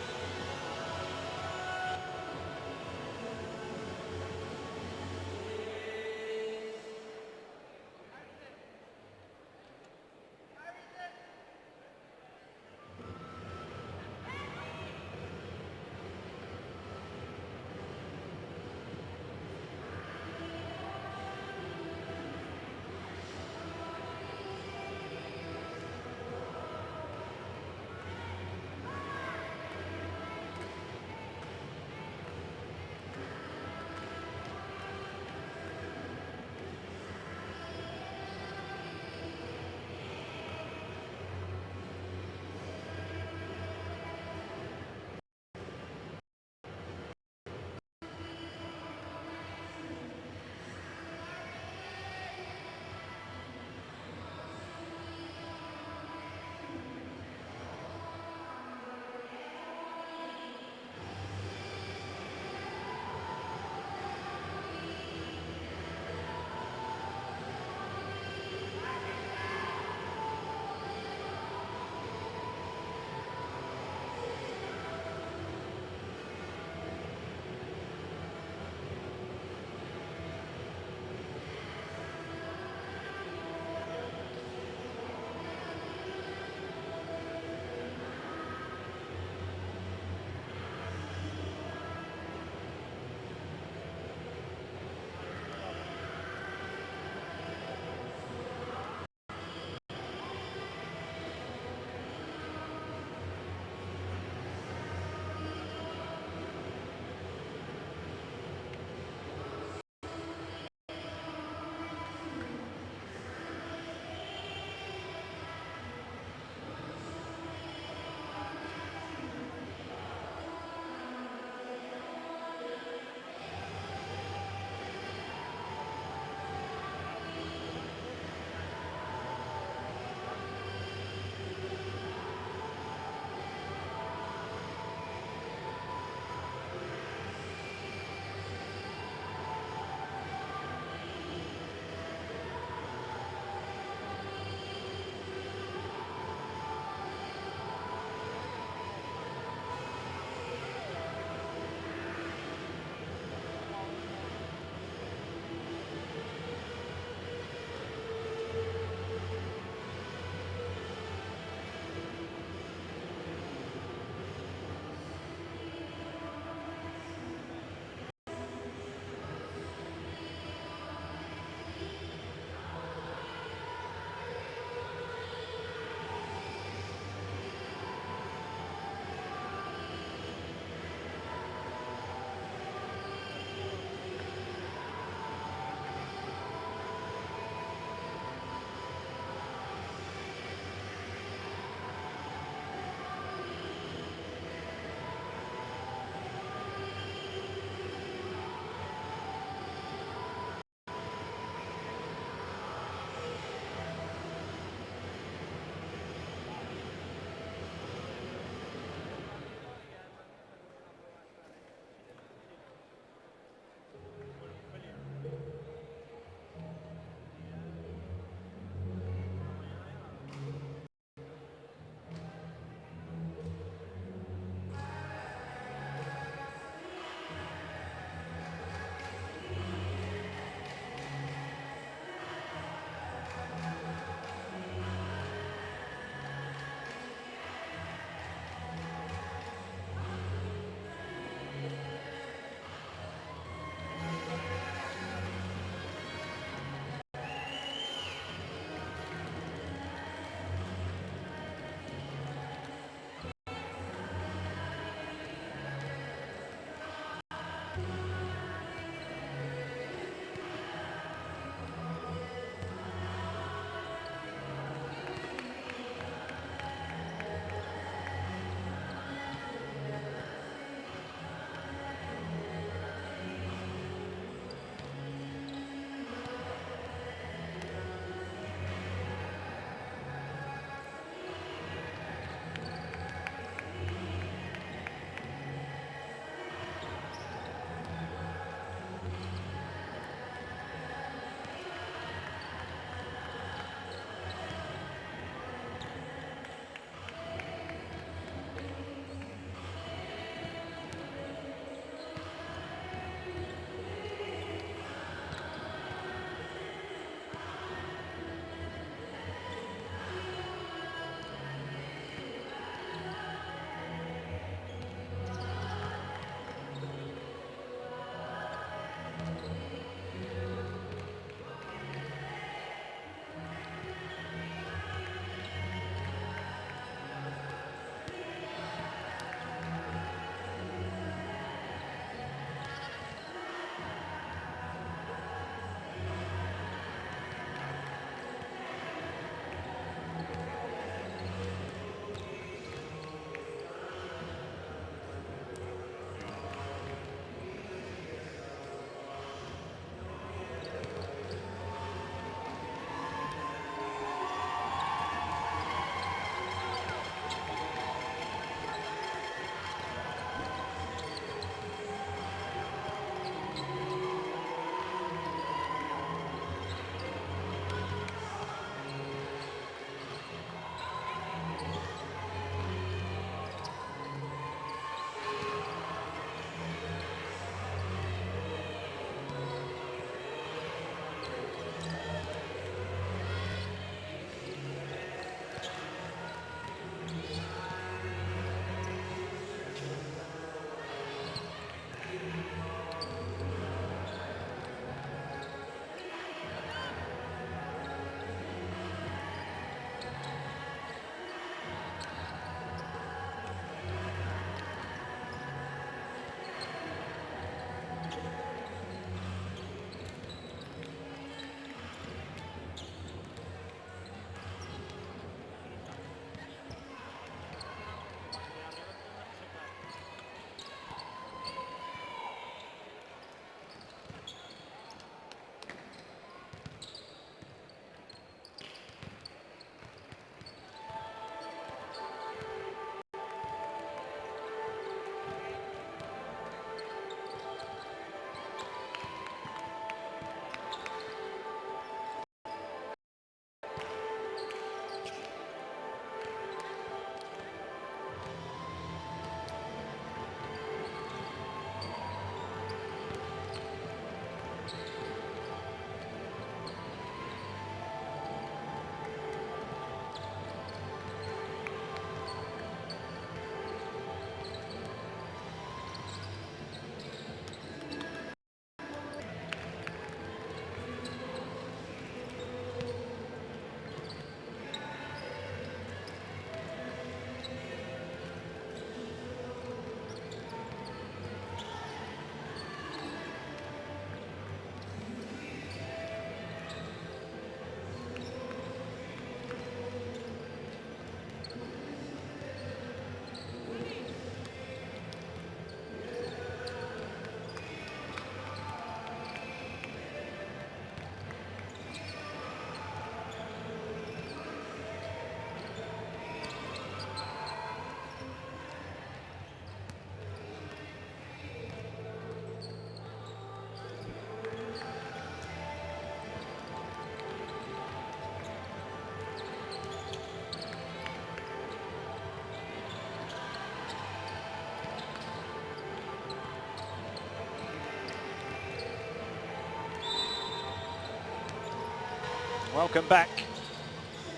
Welcome back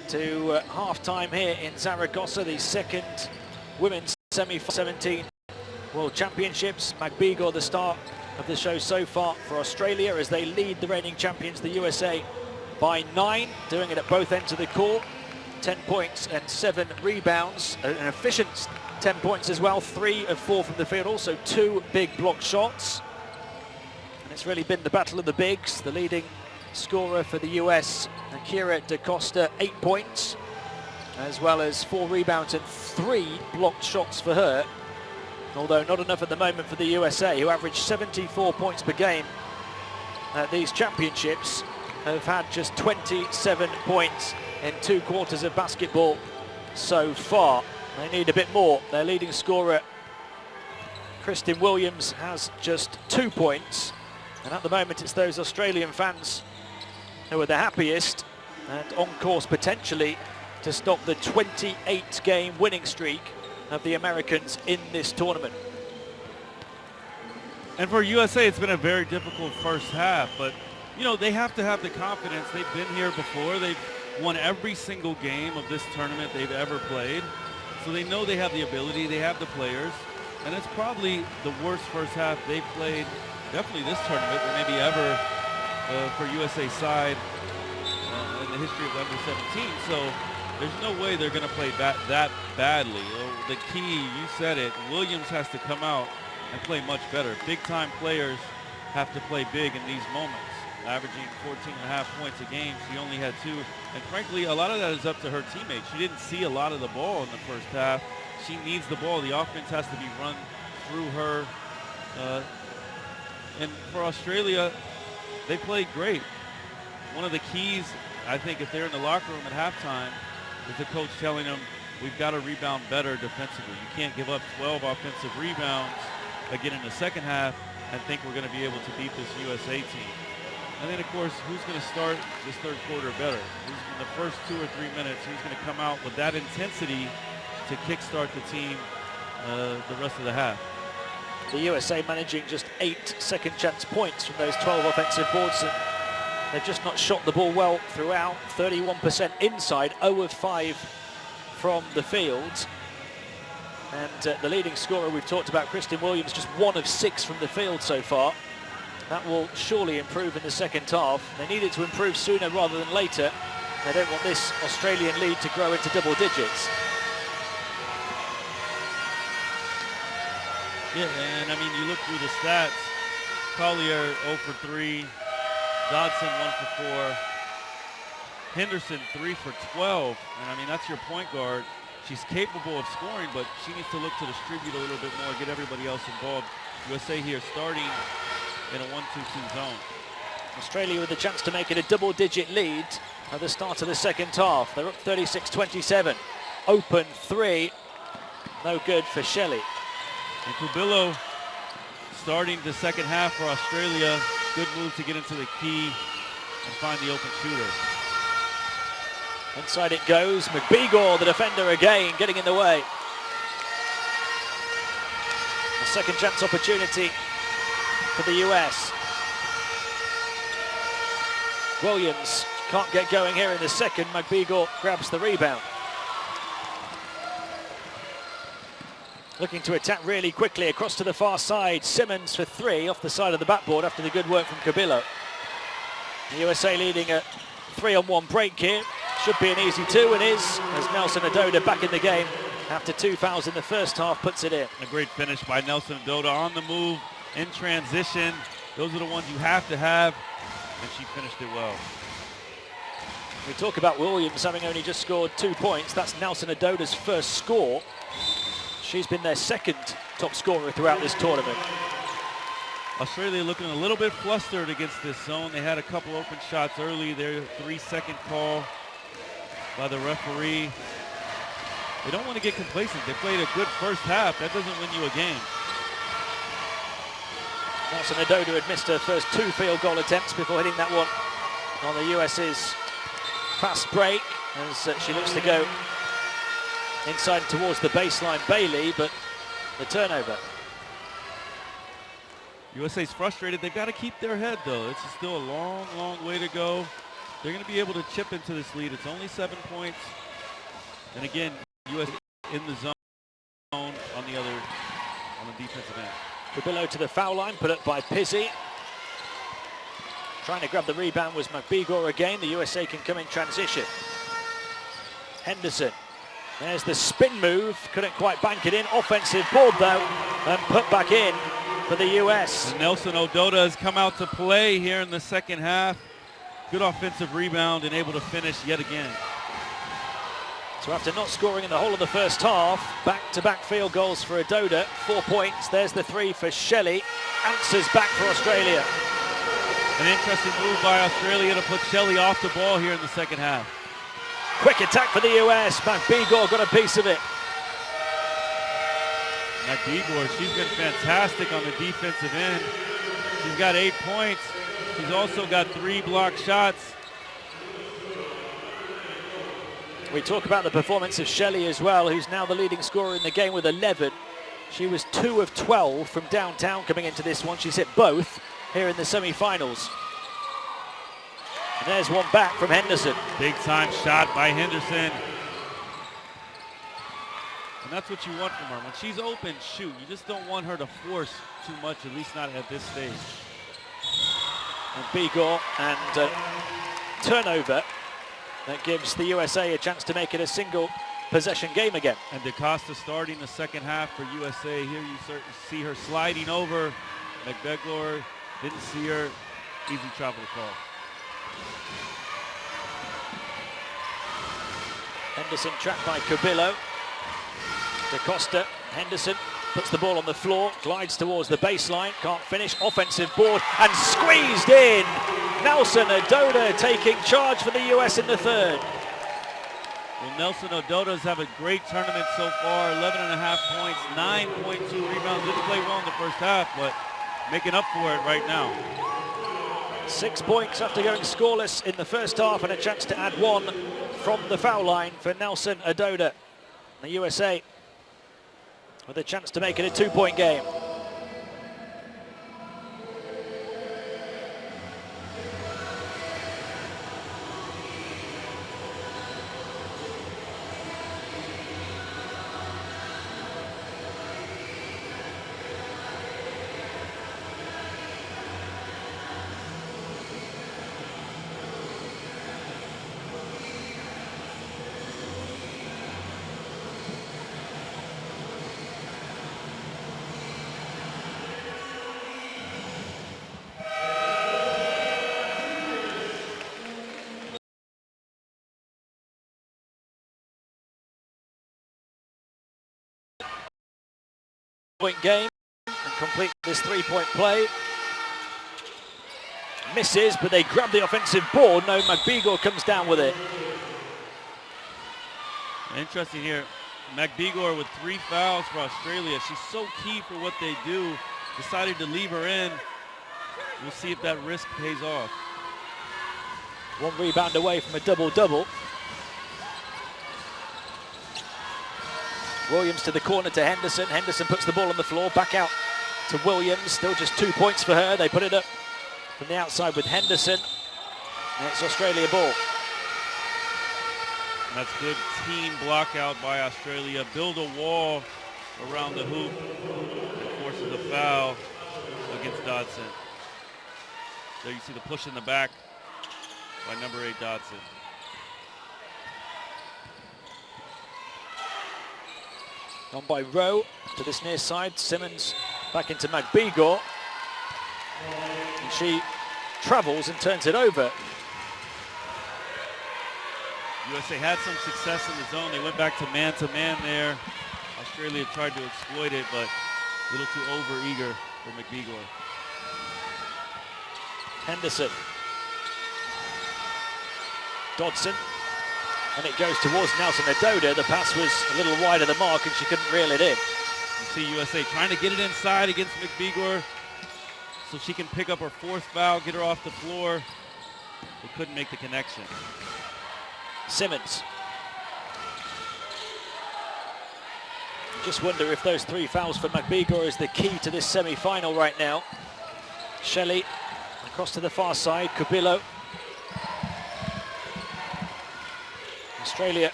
to half-time here in Zaragoza, the second women's semi-17 World Championships. Magbigor, the star of the show so far for Australia, as they lead the reigning champions, the USA, by 9, doing it at both ends of the court. 10 points and 7 rebounds, an efficient 10 points as well, 3 of 4 from the field, also 2 big block shots. And it's really been the battle of the bigs. The leading scorer for the US, Akira DaCosta, 8 points, as well as 4 rebounds and 3 blocked shots for her. Although not enough at the moment for the USA, who averaged 74 points per game at these championships, have had just 27 points in 2 quarters of basketball so far. They need a bit more. Their leading scorer, Kristen Williams, has just 2 points. And at the moment, it's those Australian fans who are the happiest and on course potentially to stop the 28-game winning streak of the Americans in this tournament. And for USA, it's been a very difficult first half, but you know, they have to have the confidence. They've been here before. They've won every single game of this tournament they've ever played. So they know they have the ability, they have the players, and it's probably the worst first half they've played, definitely this tournament, or maybe ever for USA side in the history of under 17. So there's no way they're going to play that badly. The key, you said it, Williams has to come out and play much better. Big-time players have to play big in these moments. Averaging 14.5 points a game. She only had 2. And frankly, a lot of that is up to her teammates. She didn't see a lot of the ball in the first half. She needs the ball. The offense has to be run through her. And for Australia, they played great. One of the keys, I think, if they're in the locker room at halftime, is the coach telling them, we've got to rebound better defensively. You can't give up 12 offensive rebounds again in the second half and think we're going to be able to beat this USA team. And then, of course, who's going to start this third quarter better? Who's in the first 2 or 3 minutes, who's going to come out with that intensity to kickstart the team the rest of the half? The USA managing just 8 second chance points from those 12 offensive boards. And they've just not shot the ball well throughout. 31% inside, 0 of 5 from the field. And the leading scorer we've talked about, Kristen Williams, just 1 of 6 from the field so far. That will surely improve in the second half. They need it to improve sooner rather than later. They don't want this Australian lead to grow into double digits. Yeah, and I mean, you look through the stats. Collier 0 for 3. Dodson 1 for 4. Henderson 3 for 12. And I mean, that's your point guard. She's capable of scoring, but she needs to look to distribute a little bit more, get everybody else involved. USA here starting in a 1-2-2 zone. Australia with a chance to make it a double-digit lead at the start of the second half. They're up 36-27. Open 3, no good for Shelley. And Cubillo starting the second half for Australia. Good move to get into the key and find the open shooter. Inside it goes. Magbigor, the defender again, getting in the way. A second chance opportunity for the US. Williams can't get going here in the second. Magbigor grabs the rebound. Looking to attack really quickly across to the far side. Simmons for 3 off the side of the backboard after the good work from Cubillo. The USA leading a 3-on-1 break here. Should be an easy 2 and is, as Nelson Adoda back in the game after 2 fouls in the first half puts it in. A great finish by Nelson Adoda on the move, in transition. Those are the ones you have to have, and she finished it well. We talk about Williams having only just scored 2 points. That's Nelson Adoda's first score. She's been their second top scorer throughout this tournament. Australia looking a little bit flustered against this zone. They had a couple open shots early. Their 3-second call by the referee. They don't want to get complacent. They played a good first half. That doesn't win you a game. Nelson Adoda had missed her first 2 field goal attempts before hitting that one on the US's fast break, as she looks to go inside towards the baseline. Bailey, but the turnover. USA's frustrated. They've got to keep their head, though. It's still a long, long way to go. they're going to be able to chip into this lead. It's only 7 points. And again, U.S. in the zone on the defensive end. Cubillo to the foul line, put up by Pizzi. Trying to grab the rebound was McBeagor again. The USA can come in transition. Henderson. There's the spin move. Couldn't quite bank it in. Offensive board though, and put back in for the US. And Nelson Ododa has come out to play here in the second half. Good offensive rebound and able to finish yet again. So after not scoring in the whole of the first half, back-to-back field goals for Ododa. 4 points. There's the three for Shelley. Answers back for Australia. An interesting move by Australia to put Shelley off the ball here in the second half. Quick attack for the US. McBeagor got a piece of it. McBeagor, she's been fantastic on the defensive end. She's got 8 points. She's also got 3 blocked shots. We talk about the performance of Shelley as well, who's now the leading scorer in the game with 11. She was 2 of 12 from downtown coming into this one. She's hit both here in the semi-finals. And there's one back from Henderson. Big time shot by Henderson. And that's what you want from her. When she's open, shoot. You just don't want her to force too much, at least not at this stage. And Begor and turnover. That gives the USA a chance to make it a single possession game again. And DaCosta starting the second half for USA. Here you see her sliding over. McBeagor didn't see her. Easy travel call. Henderson trapped by Cubillo. DaCosta, Henderson puts the ball on the floor, glides towards the baseline, can't finish, offensive board, and squeezed in. Nelson Ododa taking charge for the US in the third. Well, Nelson Ododa's have a great tournament so far, 11.5 points, 9.2 rebounds. Didn't play well in the first half, but making up for it right now. 6 points after going scoreless in the first half and a chance to add one from the foul line for Nelson Ododa. The USA with a chance to make it a 2-point game. Point game and complete this 3-point play. Misses, but they grab the offensive board. No, McBeagor comes down with it. Interesting here. McBeagor with 3 fouls for Australia. She's so key for what they do. Decided to leave her in. We'll see if that risk pays off. 1 rebound away from a double-double. Williams to the corner to Henderson. Henderson puts the ball on the floor, back out to Williams. Still just 2 points for her. They put it up from the outside with Henderson. And it's Australia ball. And that's good team block out by Australia. Build a wall around the hoop and forces a foul against Dodson. There you see the push in the back by number 8 Dodson. On by Rowe to this near side. Simmons back into McBeagor. And she travels and turns it over. USA had some success in the zone. They went back to man there. Australia tried to exploit it, but a little too over-eager for McBeagor. Henderson. Dodson. And it goes towards Nelson Ododa. The pass was a little wide of the mark and she couldn't reel it in. You see USA trying to get it inside against McBeagor so she can pick up her 4th foul, get her off the floor. They couldn't make the connection. Simmons. Just wonder if those 3 fouls for McBeagor is the key to this semi-final right now. Shelley across to the far side. Cubillo. Australia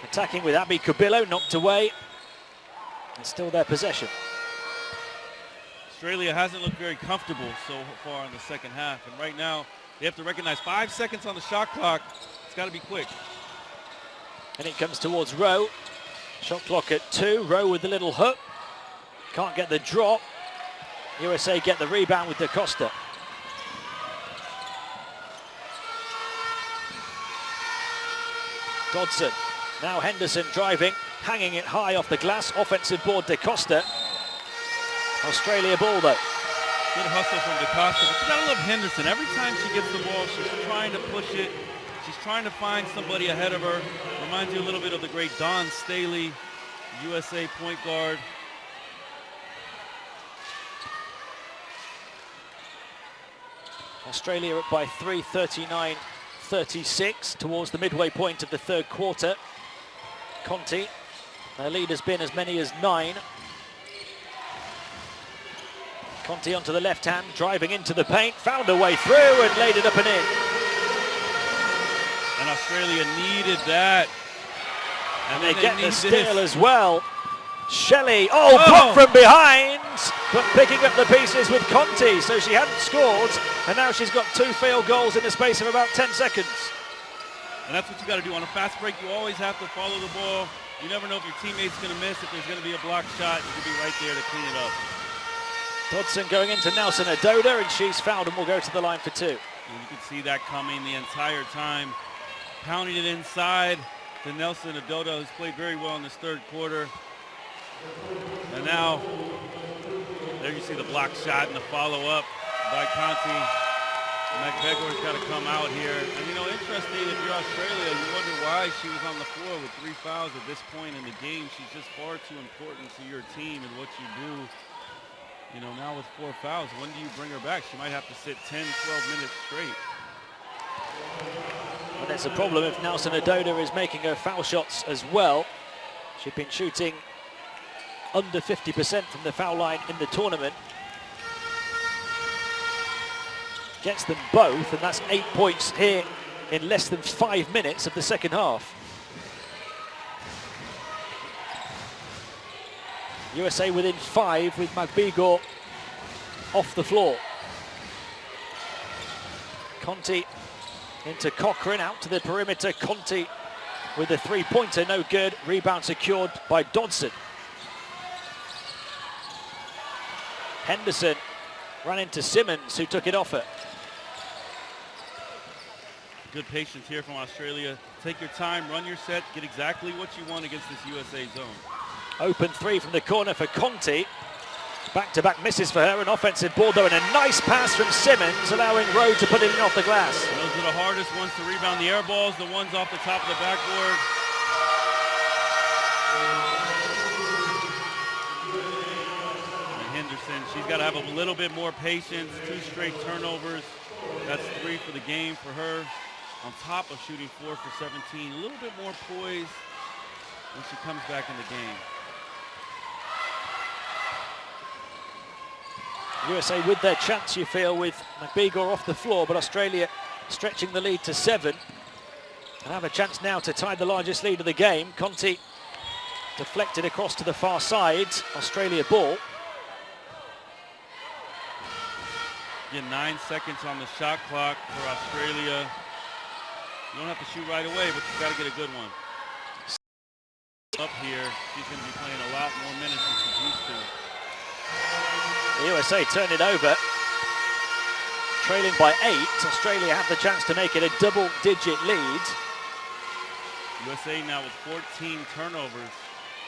attacking with Abby Cubillo, knocked away. It's still their possession. Australia hasn't looked very comfortable so far in the second half, and right now they have to recognize 5 seconds on the shot clock. It's got to be quick. And it comes towards Rowe. Shot clock at 2. Rowe with the little hook. Can't get the drop. USA get the rebound with DaCosta. Dodson. Now Henderson driving, hanging it high off the glass. Offensive board, DaCosta. Australia ball though. Good hustle from DaCosta, but you gotta love Henderson. Every time she gets the ball, she's trying to push it. She's trying to find somebody ahead of her. Reminds you a little bit of the great Dawn Staley, USA point guard. Australia up by 3, 39-36 towards the midway point of the third quarter. Conti, their lead has been as many as 9. Conti onto the left hand, driving into the paint, found a way through and laid it up and in. And Australia needed that. And they get the steal as well. Shelley, blocked from behind, but picking up the pieces with Conti, so she hadn't scored, and now she's got 2 field goals in the space of about 10 seconds. And that's what you got to do. On a fast break, you always have to follow the ball. You never know if your teammate's going to miss, if there's going to be a block shot, you can be right there to clean it up. Dodson going into Nelson Adoda, and she's fouled and will go to the line for 2. And you can see that coming the entire time. Pounding it inside to Nelson Adoda, who's played very well in this third quarter. And now, there you see the block shot and the follow-up by Conti. McGregor's got to come out here. And you know, interesting, if you're Australia, you wonder why she was on the floor with 3 fouls at this point in the game. She's just far too important to your team and what you do. You know, now with 4 fouls, when do you bring her back? She might have to sit 10, 12 minutes straight. And that's a problem if Nelson Adoda is making her foul shots as well. She's been shooting under 50% from the foul line in the tournament. Gets them both, and that's 8 points here in less than 5 minutes of the second half. USA within 5 with McBegor off the floor. Conti into Cochran, out to the perimeter. Conti with the 3-pointer, no good. Rebound secured by Dodson. Henderson ran into Simmons, who took it off her. Good patience here from Australia. Take your time, run your set, get exactly what you want against this USA zone. Open 3 from the corner for Conti. Back-to-back misses for her, an offensive ball though, and a nice pass from Simmons, allowing Rowe to put it in off the glass. And those are the hardest ones to rebound, the air balls, the ones off the top of the backboard. She's got to have a little bit more patience. 2 straight turnovers. That's 3 for the game for her. On top of shooting 4 for 17. A little bit more poise when she comes back in the game. USA with their chance, you feel, with McBegor off the floor, but Australia stretching the lead to 7. And have a chance now to tie the largest lead of the game. Conti deflected across to the far side. Australia ball. Again, 9 seconds on the shot clock for Australia. You don't have to shoot right away, but you've got to get a good one. Up here, she's going to be playing a lot more minutes than she's used to. The USA turn it over. Trailing by 8, Australia have the chance to make it a double-digit lead. USA now with 14 turnovers.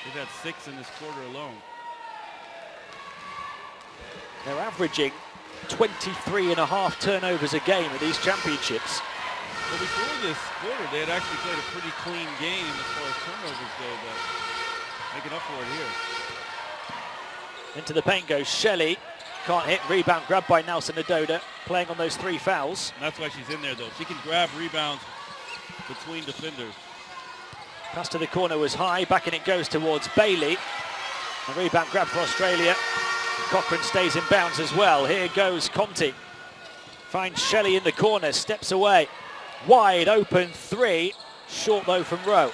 They've had 6 in this quarter alone. They're averaging 23.5 turnovers a game at these championships. Well, before this quarter, they had actually played a pretty clean game as far as turnovers go, but making up for it here. Into the paint goes Shelley. Can't hit. Rebound grabbed by Nelson Adoda, playing on those 3 fouls. And that's why she's in there, though. She can grab rebounds between defenders. Pass to the corner was high. Back and it goes towards Bailey. A rebound grab for Australia. Cochran stays in bounds as well. Here goes Conti. Finds Shelley in the corner, steps away. Wide open 3. Short though from Rowe.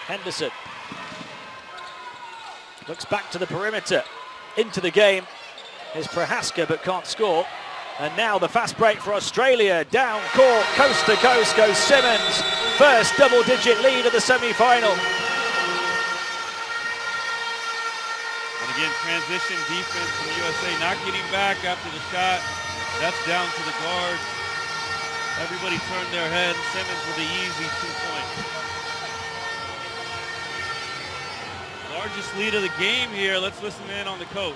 Henderson looks back to the perimeter. Into the game is Prohaska, but can't score. And now the fast break for Australia. Down court, coast to coast goes Simmons. First double-digit lead of the semi-final. And again, transition defense from USA, not getting back after the shot. That's down to the guards. Everybody turned their head. Simmons with the easy 2-point. Largest lead of the game here. Let's listen in on the coach.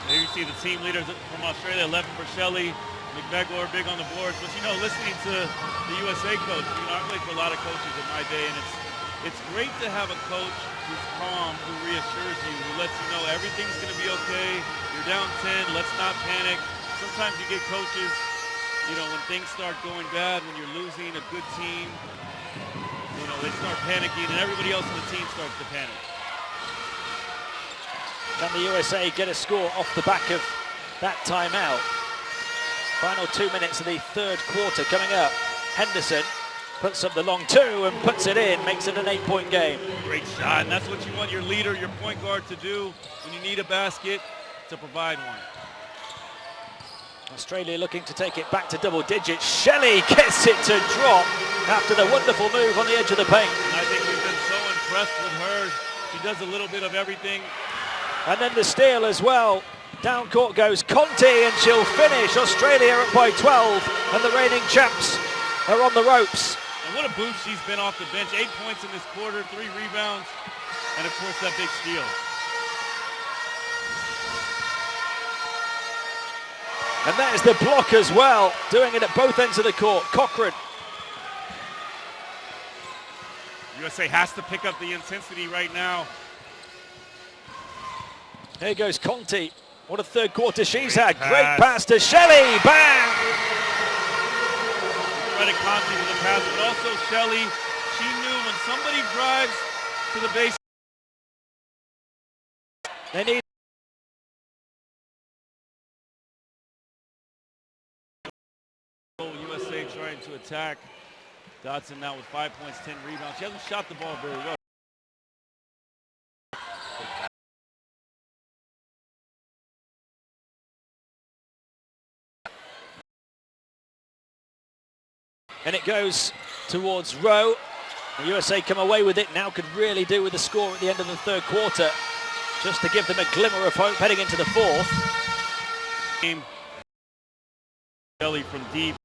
There you see the team leaders from Australia, 11 for Shelley, McMegor big on the boards. But, you know, listening to the USA coach, you know, I played for a lot of coaches in my day, and it's great to have a coach who's calm, who reassures you, who lets you know everything's going to be okay. You're down 10, let's not panic. Sometimes you get coaches, you know, when things start going bad, when you're losing a good team, you know, they start panicking, and everybody else on the team starts to panic. Can the USA get a score off the back of that timeout? Final 2 minutes of the third quarter coming up. Henderson puts up the long two and puts it in, makes it an 8-point game. Great shot, and that's what you want your leader, your point guard to do when you need a basket, to provide one. Australia looking to take it back to double digits. Shelley gets it to drop after the wonderful move on the edge of the paint. And I think we've been so impressed with her. She does a little bit of everything. And then the steal as well. Down court goes Conti, and she'll finish. Australia up by 12, and the reigning champs are on the ropes. And what a boost she's been off the bench. 8 points in this quarter, 3 rebounds, and of course that big steal. And that is the block as well, doing it at both ends of the court. Cochran. USA has to pick up the intensity right now. Here goes Conti. What a third quarter she's had. Great pass to Shelley. Bang! Credit Conti with the pass, but also Shelley. She knew when somebody drives to the base, they need. USA trying to attack. Dotson now with 5 points, 10 rebounds. She hasn't shot the ball very well. And it goes towards Rowe. The USA come away with it, now could really do with the score at the end of the third quarter, just to give them a glimmer of hope heading into the fourth. Shelley from deep.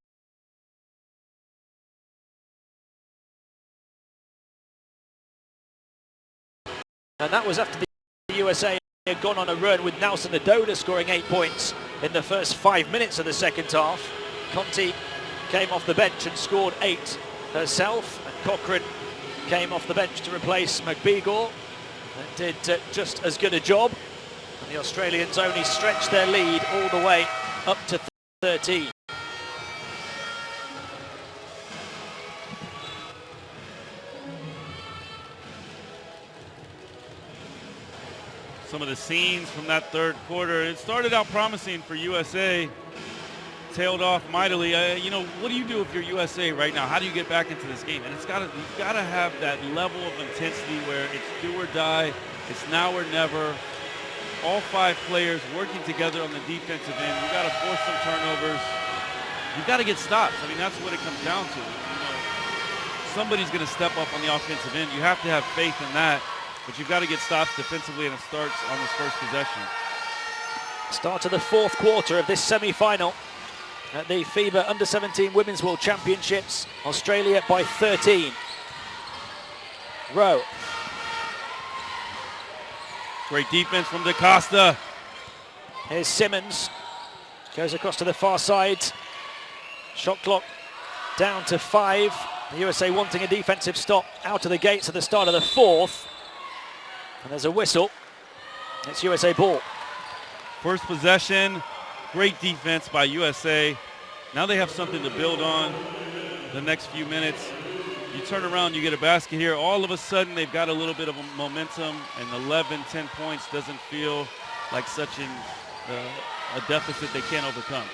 And that was after the USA had gone on a run with Nelson Adoda scoring 8 points in the first 5 minutes of the second half. Conti came off the bench and scored 8 herself, and Cochran came off the bench to replace McBeagor and did just as good a job. And the Australians only stretched their lead all the way up to 13. Some of the scenes from that third quarter. It started out promising for USA, tailed off mightily. You know, what do you do if you're USA right now? How do you get back into this game? And you've got to have that level of intensity where it's do or die, it's now or never. All 5 players working together on the defensive end. You've got to force some turnovers. You've got to get stops. I mean, that's what it comes down to. You know, somebody's going to step up on the offensive end. You have to have faith in that. But you've got to get stops defensively, and it starts on this first possession. Start of the fourth quarter of this semi-final at the FIBA U17 Women's World Championships. Australia by 13. Rowe Great defense from DaCosta. Here's Simmons. Goes across to the far side. Shot clock down to 5. The USA wanting a defensive stop out of the gates at the start of the 4th. And there's a whistle. It's USA ball. First possession, great defense by USA. Now they have something to build on the next few minutes. You turn around, you get a basket here. All of a sudden, they've got a little bit of a momentum, and 11, 10 points doesn't feel like such a deficit they can't overcome.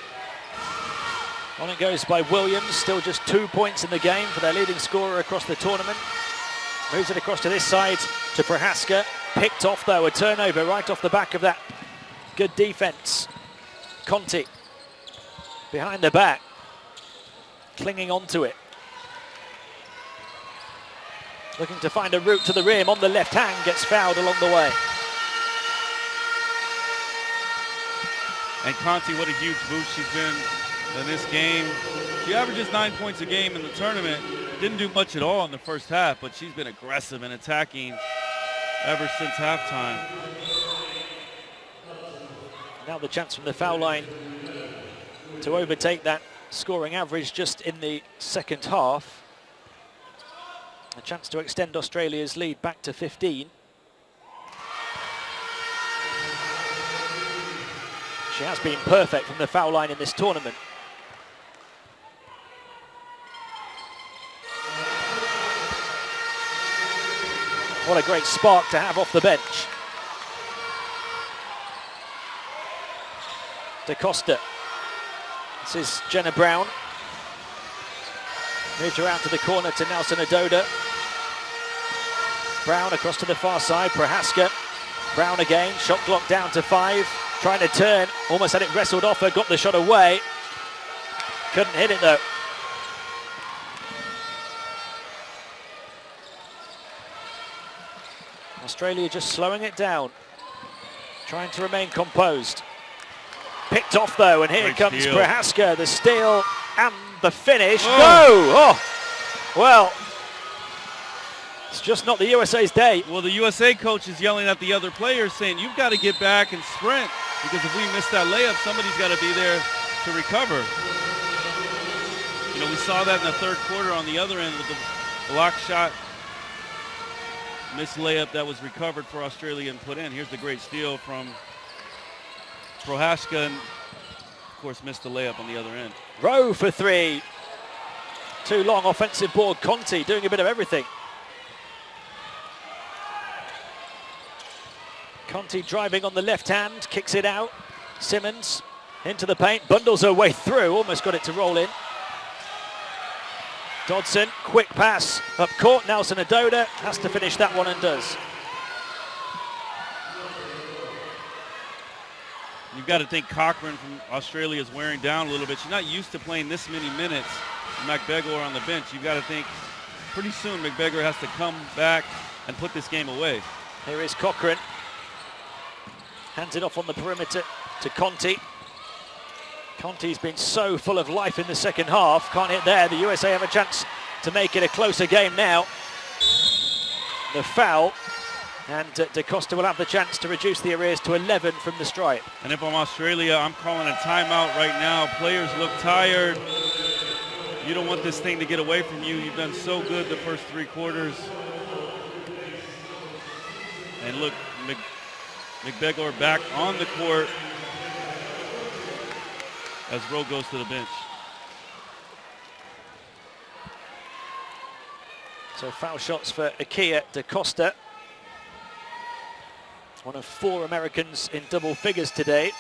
On it goes by Williams, still just 2 points in the game for their leading scorer across the tournament. Moves it across to this side to Prohaska. Picked off though, a turnover right off the back of that good defense. Conti behind the back, clinging onto it. Looking to find a route to the rim on the left hand, gets fouled along the way. And Conti, what a huge boost she's been in this game. She averages 9 points a game in the tournament. Didn't do much at all in the first half, but she's been aggressive and attacking ever since halftime. Now the chance from the foul line to overtake that scoring average just in the second half. A chance to extend Australia's lead back to 15. She has been perfect from the foul line in this tournament. What a great spark to have off the bench. DaCosta. This is Jenna Brown. Moved around to the corner to Nelson Adoda. Brown across to the far side, Prohaska. Brown again, shot clock down to 5. Trying to turn, almost had it wrestled off her, got the shot away. Couldn't hit it though. Australia just slowing it down. Trying to remain composed. Picked off though, and here Great comes steal. Prohaska, the steal and the finish. Oh. No! Oh! Well, it's just not the USA's day. Well, the USA coach is yelling at the other players saying, you've got to get back and sprint, because if we miss that layup, somebody's got to be there to recover. You know, we saw that in the third quarter on the other end with the block shot, missed layup that was recovered for Australia and put in. Here's the great steal from Prohaska, and of course missed the layup on the other end. Rowe for 3. Too long offensive board. Conti doing a bit of everything. Conti driving on the left hand, kicks it out. Simmons into the paint, bundles her way through, almost got it to roll in. Dodson, quick pass up court. Nelson Adoda has to finish that one and does. You've got to think Cochran from Australia is wearing down a little bit. She's not used to playing this many minutes. McBegor on the bench. You've got to think pretty soon McBegor has to come back and put this game away. Here is Cochran. Hands it off on the perimeter to Conti. Conti's been so full of life in the second half. Can't hit there. The USA have a chance to make it a closer game now. The foul. And DaCosta will have the chance to reduce the arrears to 11 from the stripe. And if I'm Australia, I'm calling a timeout right now. Players look tired. You don't want this thing to get away from you. You've done so good the first 3 quarters. And look, McBegor back on the court as Rowe goes to the bench. So foul shots for Akia DaCosta. One of 4 Americans in double figures today.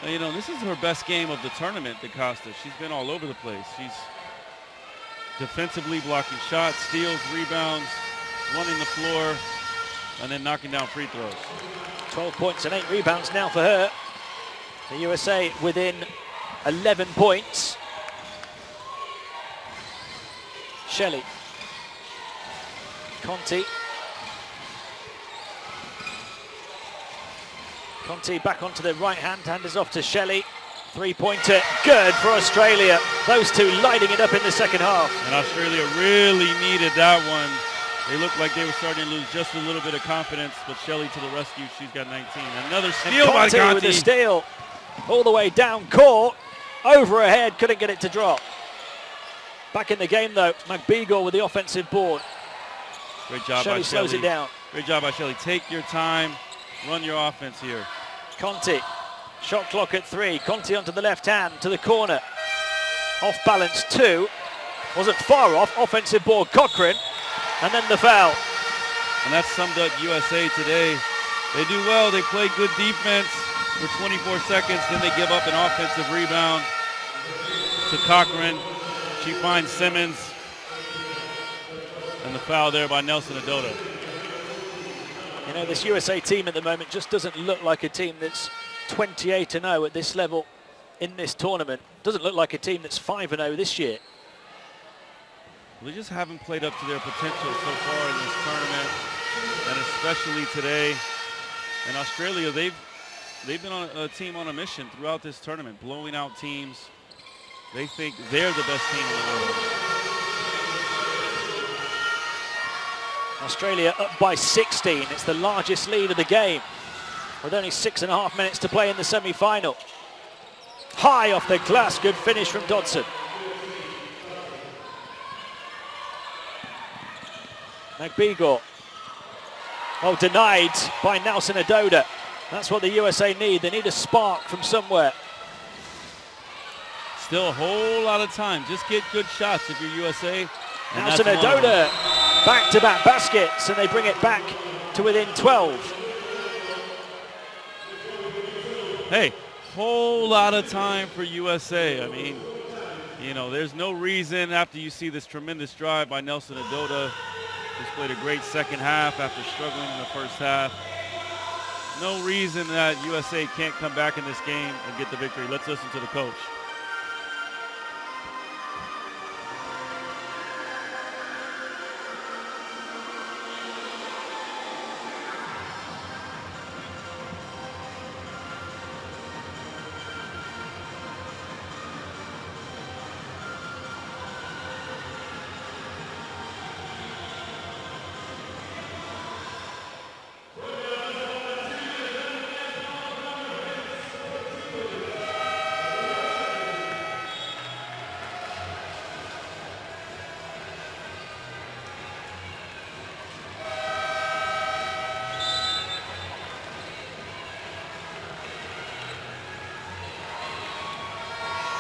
You know, this is her best game of the tournament, DaCosta. She's been all over the place. She's defensively blocking shots, steals, rebounds, running the floor, and then knocking down free throws. 12 points and 8 rebounds now for her. The USA within 11 points. Shelley. Conti. Conti back onto the right hand, hand is off to Shelley. Three-pointer, good for Australia. Those two lighting it up in the second half. And Australia really needed that one. They looked like they were starting to lose just a little bit of confidence, but Shelley to the rescue. She's got 19. Another steal by Conte with the steal. All the way down court. Over her head, couldn't get it to drop. Back in the game though, McBeagle with the offensive board. Great job Shelley by Shelley. slows it down. Great job by Shelley. Take your time, run your offense here. Conte, shot clock at 3. Conte onto the left hand, to the corner. Off balance 2. Wasn't far off, offensive board Cochran. And then the foul. And that summed up USA today. They do well, they play good defense for 24 seconds, then they give up an offensive rebound to Cochran. She finds Simmons. And the foul there by Nelson Adota. You know, this USA team at the moment just doesn't look like a team that's 28-0 at this level in this tournament. Doesn't look like a team that's 5-0 this year. They just haven't played up to their potential so far in this tournament, and especially today. And Australia, they've been on a team on a mission throughout this tournament, blowing out teams. They think they're the best team in the world. Australia up by 16. It's the largest lead of the game, with only 6.5 minutes to play in the semi-final. High off the glass, good finish from Dodson. McBeagle. Oh, denied by Nelson Adota. That's what the USA need. They need a spark from somewhere. Still a whole lot of time. Just get good shots if you're USA. Nelson Adota, back-to-back baskets, and they bring it back to within 12. Hey, whole lot of time for USA. I mean, you know, there's no reason after you see this tremendous drive by Nelson Adota, who's played a great second half after struggling in the first half. No reason that USA can't come back in this game and get the victory. Let's listen to the coach.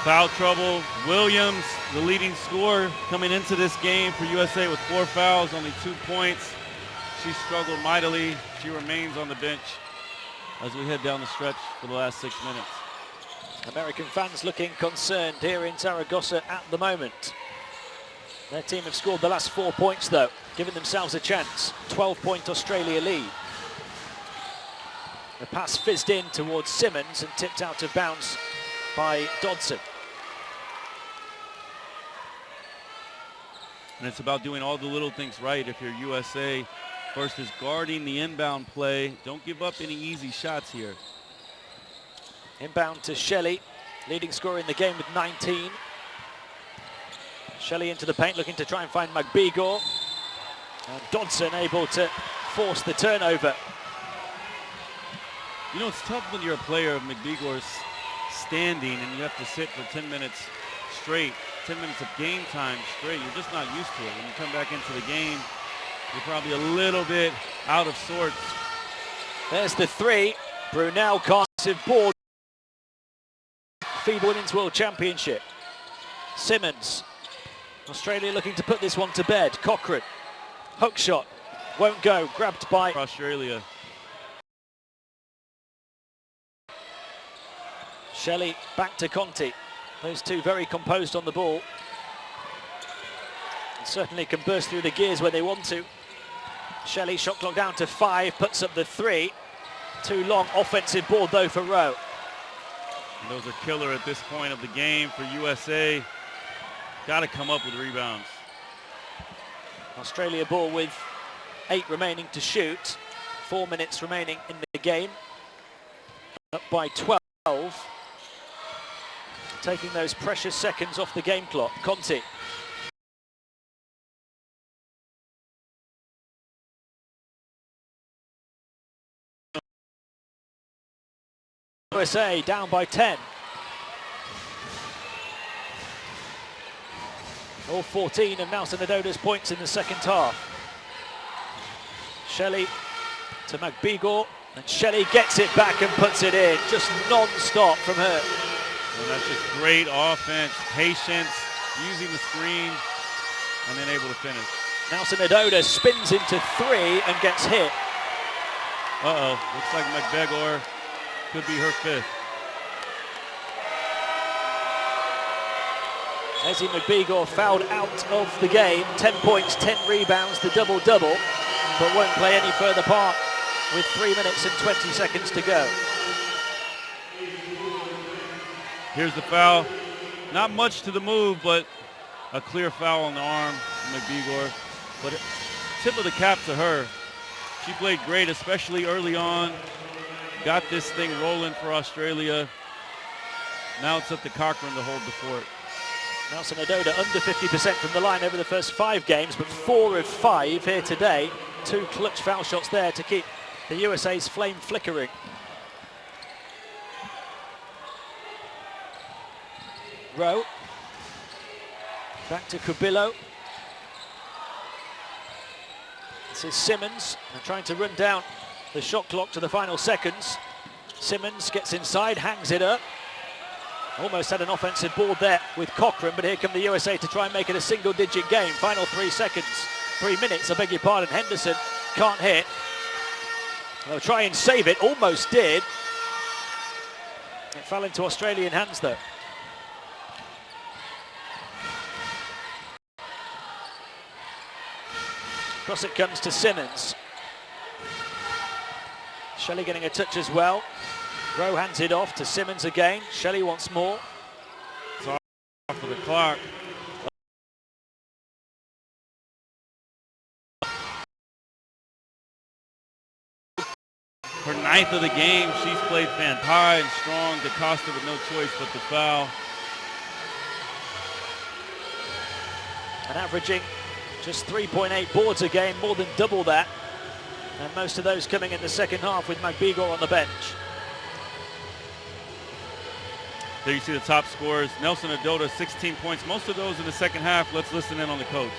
Foul trouble. Williams, the leading scorer, coming into this game for USA with 4 fouls, only 2 points. She struggled mightily. She remains on the bench as we head down the stretch for the last 6 minutes. American fans looking concerned here in Zaragoza at the moment. Their team have scored the last 4 points though, giving themselves a chance. 12-point Australia lead. The pass fizzed in towards Simmons and tipped out of bounds by Dodson. And it's about doing all the little things right if you're USA. First is guarding the inbound play. Don't give up any easy shots here. Inbound to Shelley, leading scorer in the game with 19. Shelley into the paint, looking to try and find McBeagle. And Dodson able to force the turnover. You know, it's tough when you're a player of McBeagle's standing and you have to sit for 10 minutes straight, 10 minutes of game time straight. You're just not used to it. When you come back into the game, you're probably a little bit out of sorts. There's the 3. Brunel can't board. FIBA Women's World Championship. Simmons. Australia looking to put this one to bed. Cochran. Hook shot. Won't go. Grabbed by Australia. Shelley back to Conte. Those two very composed on the ball. And certainly can burst through the gears when they want to. Shelley shot clock down to 5, puts up the 3. Too long offensive board though for Rowe. And those are killer at this point of the game for USA. Got to come up with rebounds. Australia ball with 8 remaining to shoot. 4 minutes remaining in the game. Up by 12. taking those precious seconds off the game clock. Conti. USA down by 10. All 14 of Nelson Adoda's points in the second half. Shelley to McBeagor, and Shelley gets it back and puts it in, just non-stop from her. And that's just great offense, patience, using the screen, and then able to finish. Nelson Adoda spins into three and gets hit. Uh-oh, looks like McBeagor could be her fifth. Ezzy McBeagor fouled out of the game. 10 points, 10 rebounds, the double-double, but won't play any further part with 3 minutes and 20 seconds to go. Here's the foul. Not much to the move, but a clear foul on the arm from McBeagor. But tip of the cap to her. She played great, especially early on. Got this thing rolling for Australia. Now it's up to Cochran to hold the fort. Nelson Adoda under 50% from the line over the first 5 games, but 4 of 5 here today. 2 clutch foul shots there to keep the USA's flame flickering. Rowe. Back to Cubillo. This is Simmons. They're trying to run down the shot clock to the final seconds. Simmons gets inside, hangs it up. Almost had an offensive board there with Cochran, but here come the USA to try and make it a single-digit game. Final 3 minutes, I beg your pardon. Henderson can't hit. They'll try and save it, almost did. It fell into Australian hands though. Across it comes to Simmons. Shelley getting a touch as well. Rowe hands it off to Simmons again. Shelley once more. It's off of the clock. Her 9th of the game. She's played high and strong. DaCosta with no choice but the foul. And averaging just 3.8 boards a game, more than double that. And most of those coming in the second half with McBeagor on the bench. There you see the top scorers. Nelson Adoda, 16 points. Most of those in the second half. Let's listen in on the coach.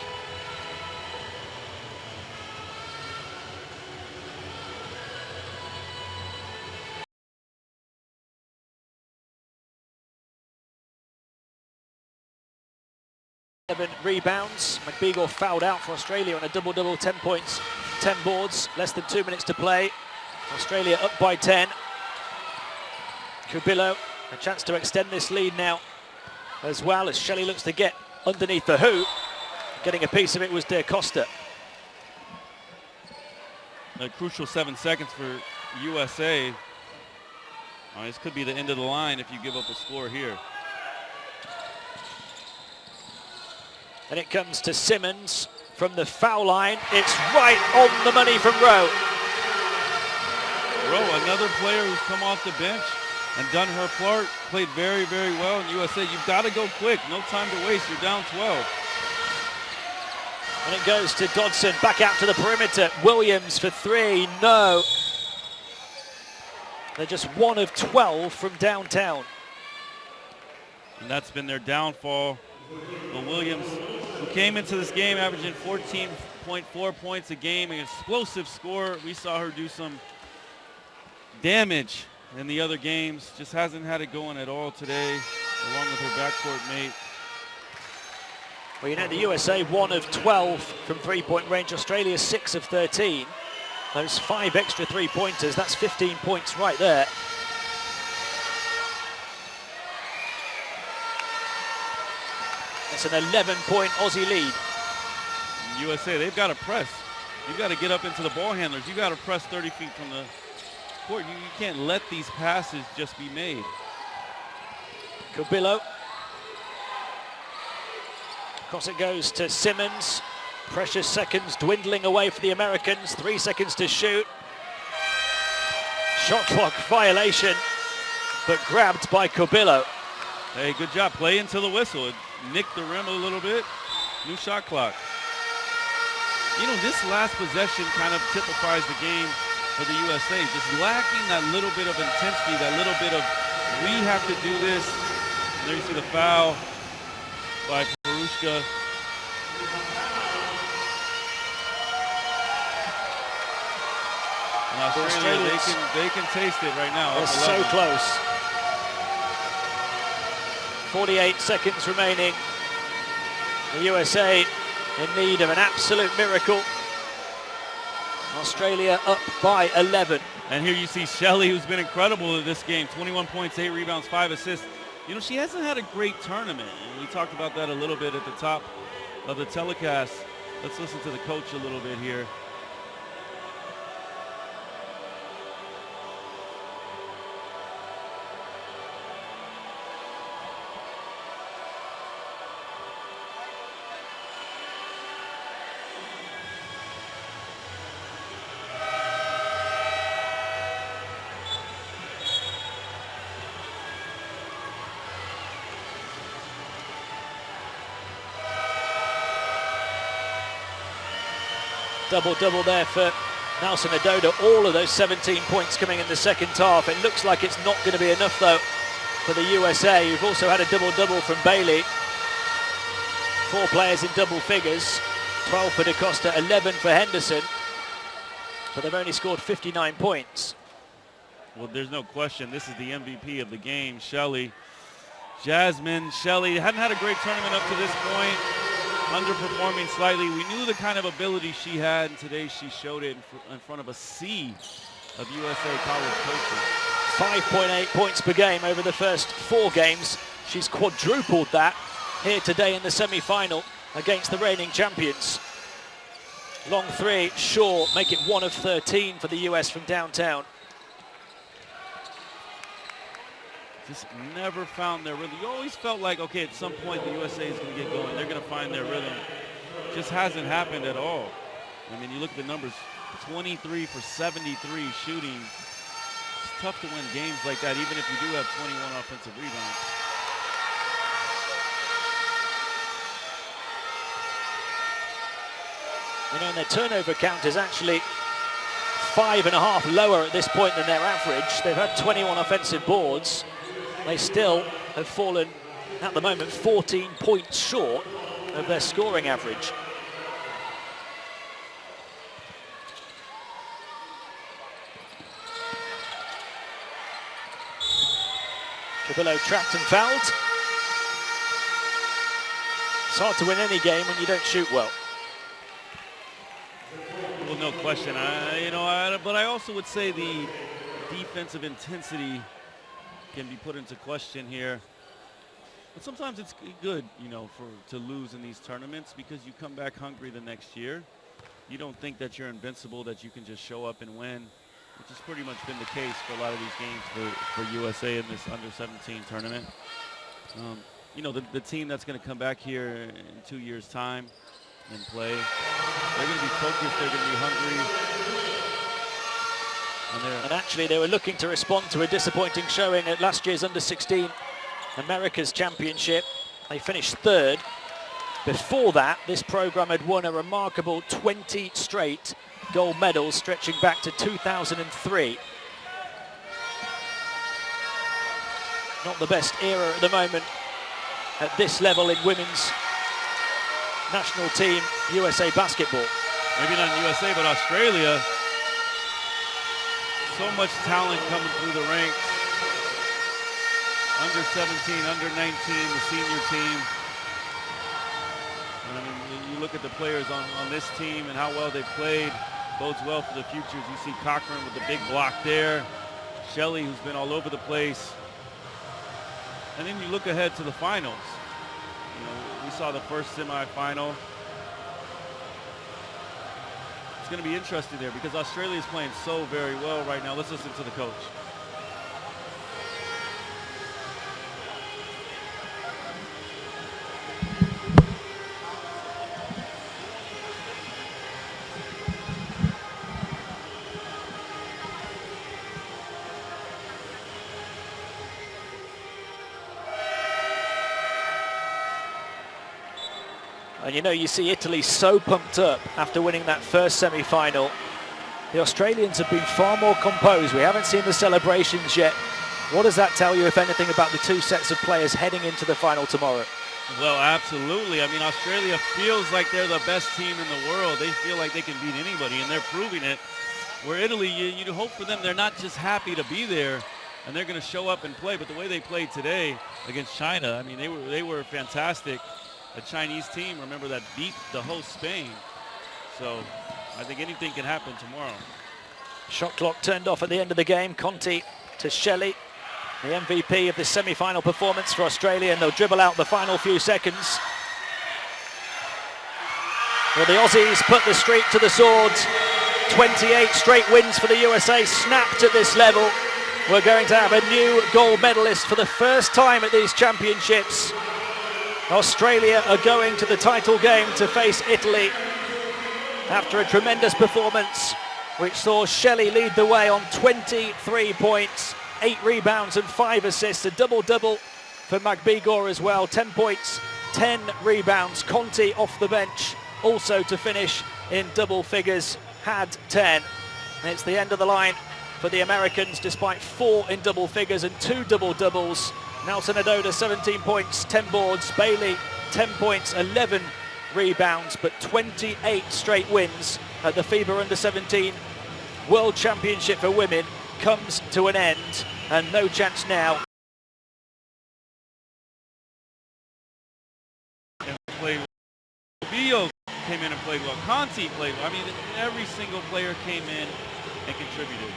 Rebounds. McBeagor fouled out for Australia on a double-double, 10 points, 10 boards. Less than 2 minutes to play. Australia up by 10. Cubillo, a chance to extend this lead now as well as Shelley looks to get underneath the hoop. Getting a piece of it was DaCosta. A crucial 7 seconds for USA. This could be the end of the line if you give up a score here. And it comes to Simmons from the foul line. It's right on the money from Rowe. Rowe, another player who's come off the bench and done her part, played very, very well in USA. You've got to go quick. No time to waste. You're down 12. And it goes to Dodson, back out to the perimeter. Williams for 3, no. They're just 1 of 12 from downtown. And that's been their downfall. But Williams, who came into this game averaging 14.4 points a game, an explosive scorer. We saw her do some damage in the other games. Just hasn't had it going at all today, along with her backcourt mate. Well, you know, the USA 1 of 12 from three-point range. Australia 6 of 13. Those 5 extra three-pointers, that's 15 points right there. That's an 11-point Aussie lead. USA, they've got to press. You've got to get up into the ball handlers. You've got to press 30 feet from the court. You can't let these passes just be made. Cubillo. Across it goes to Simmons. Precious seconds dwindling away for the Americans. 3 seconds to shoot. Shot clock violation, but grabbed by Cubillo. Hey, good job. Play until the whistle. It nicked the rim a little bit. New shot clock. You know, this last possession kind of typifies the game for the USA. Just lacking that little bit of intensity, that little bit of, we have to do this. And there you see the foul by Perushka. And Australia, they can taste it right now. They're so close. 48 seconds remaining. The USA in need of an absolute miracle. Australia up by 11. And here you see Shelley, who's been incredible in this game. 21 points, 8 rebounds, 5 assists. You know, she hasn't had a great tournament. And we talked about that a little bit at the top of the telecast. Let's listen to the coach a little bit here. Double-double there for Nelson Adoda. All of those 17 points coming in the second half. It looks like it's not going to be enough, though, for the USA. You've also had a double-double from Bailey. 4 players in double figures. 12 for DaCosta, 11 for Henderson. But they've only scored 59 points. Well, there's no question. This is the MVP of the game, Shelley. Jasmine Shelley hadn't had a great tournament up to this point. Underperforming slightly. We knew the kind of ability she had, and today she showed it in front of a sea of USA college coaches. 5.8 points per game over the first 4 games. She's quadrupled that here today in the semi-final against the reigning champions. Long 3, Shaw make it 1 of 13 for the US from downtown. Just never found their rhythm. You always felt like, okay, at some point the USA is going to get going. They're going to find their rhythm. Just hasn't happened at all. I mean, you look at the numbers, 23 for 73 shooting. It's tough to win games like that, even if you do have 21 offensive rebounds. You know, and their turnover count is actually 5.5 lower at this point than their average. They've had 21 offensive boards. They still have fallen, at the moment, 14 points short of their scoring average. Cabillo trapped and fouled. It's hard to win any game when you don't shoot well. Well, no question. But I also would say the defensive intensity can be put into question here. But sometimes it's good, you know, to lose in these tournaments because you come back hungry the next year. You don't think that you're invincible, that you can just show up and win, which has pretty much been the case for a lot of these games for USA in this under-17 tournament. You know, the team that's going to come back here in 2 years' time and play, they're going to be focused, they're going to be hungry. And actually, they were looking to respond to a disappointing showing at last year's Under-16 America's Championship. They finished 3rd. Before that, this program had won a remarkable 20 straight gold medals stretching back to 2003. Not the best era at the moment at this level in women's national team USA basketball. Maybe not in USA, but Australia. So much talent coming through the ranks. Under 17, under 19, the senior team. And I mean, you look at the players on this team and how well they've played. Bodes well for the futures. You see Cochran with the big block there. Shelley, who's been all over the place. And then you look ahead to the finals. You know, we saw the first semifinal. It's going to be interesting there because Australia is playing so very well right now. Let's listen to the coach. And you know, you see Italy so pumped up after winning that first semi-final. The Australians have been far more composed. We haven't seen the celebrations yet. What does that tell you, if anything, about the two sets of players heading into the final tomorrow? Well, absolutely. I mean, Australia feels like they're the best team in the world. They feel like they can beat anybody, and they're proving it. Where Italy, you hope for them, they're not just happy to be there, and they're going to show up and play. But the way they played today against China, I mean, they were fantastic. A Chinese team, remember, that beat the host Spain. So I think anything can happen tomorrow. Shot clock turned off at the end of the game. Conti to Shelley, the MVP of the semi-final performance for Australia, and they'll dribble out the final few seconds. Well, the Aussies put the streak to the sword. 28 straight wins for the USA snapped at this level. We're going to have a new gold medalist for the first time at these championships. Australia are going to the title game to face Italy after a tremendous performance which saw Shelley lead the way on 23 points, 8 rebounds and 5 assists, a double-double for McBeagor as well, 10 points, 10 rebounds. Conti off the bench also to finish in double figures, had 10. And it's the end of the line for the Americans despite 4 in double figures and 2 double-doubles. Nelson Ododa, 17 points, 10 boards. Bailey, 10 points, 11 rebounds, but 28 straight wins at the FIBA U17 World Championship for women comes to an end, and no chance now. Bio came in and played well. Conti played well. I mean, every single player came in and contributed.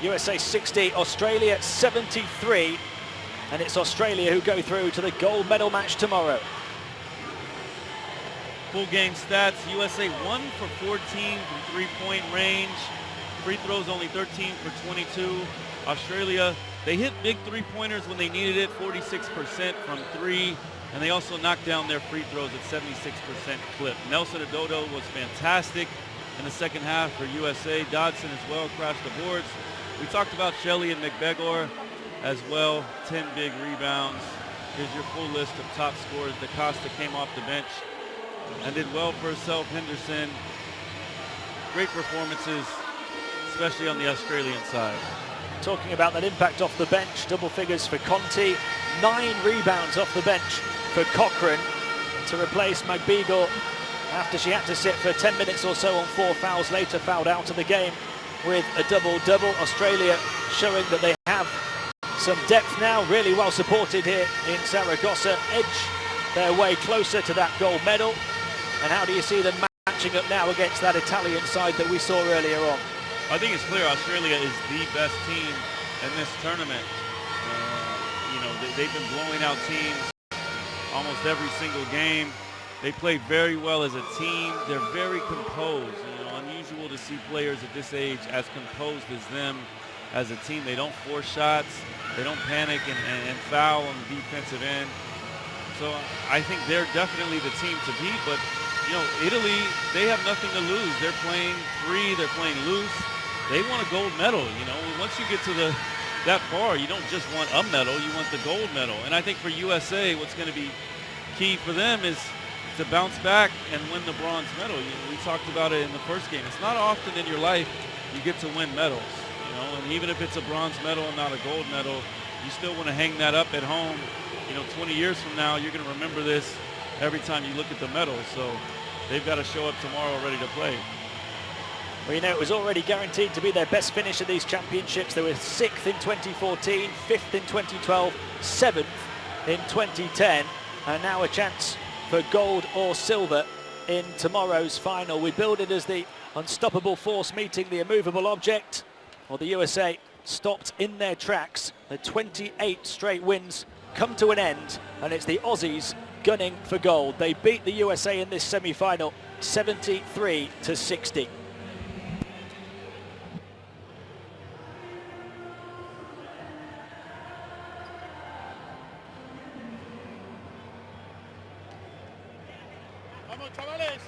USA 60, Australia 73. And it's Australia who go through to the gold medal match tomorrow. Full game stats, USA 1 for 14 from three-point range. Free throws only 13 for 22. Australia, they hit big three-pointers when they needed it, 46% from 3. And they also knocked down their free throws at 76% clip. Nelson Ododa was fantastic in the second half for USA. Dodson as well crashed the boards. We talked about Shelley and McBeagor as well, 10 big rebounds. Here's your full list of top scorers. DaCosta came off the bench and did well for herself. Henderson, great performances, especially on the Australian side. Talking about that impact off the bench, double figures for Conti, 9 rebounds off the bench for Cochrane to replace McBeagor after she had to sit for 10 minutes or so on 4 fouls, later fouled out of the game with a double-double. Australia showing that they have some depth now, really well supported here in Zaragoza, edge their way closer to that gold medal. And how do you see them matching up now against that Italian side that we saw earlier on? I think it's clear Australia is the best team in this tournament. They've been blowing out teams almost every single game. They play very well as a team. They're very composed. Unusual to see players at this age as composed as them as a team. They don't force shots. They don't panic and foul on the defensive end. So I think they're definitely the team to beat. But, Italy, they have nothing to lose. They're playing free. They're playing loose. They want a gold medal. Once you get to that far, you don't just want a medal. You want the gold medal. And I think for USA, what's going to be key for them is to bounce back and win the bronze medal. We talked about it in the first game. It's not often in your life you get to win medals. And even if it's a bronze medal and not a gold medal, you still want to hang that up at home. 20 years from now, you're going to remember this every time you look at the medal. So they've got to show up tomorrow ready to play. Well, it was already guaranteed to be their best finish at these championships. They were 6th in 2014, 5th in 2012, 7th in 2010, and now a chance for gold or silver in tomorrow's final. We build it as the unstoppable force meeting the immovable object. Well, the USA stopped in their tracks. The 28 straight wins come to an end, and it's the Aussies gunning for gold. They beat the USA in this semi-final 73-60. Vamos, chavales.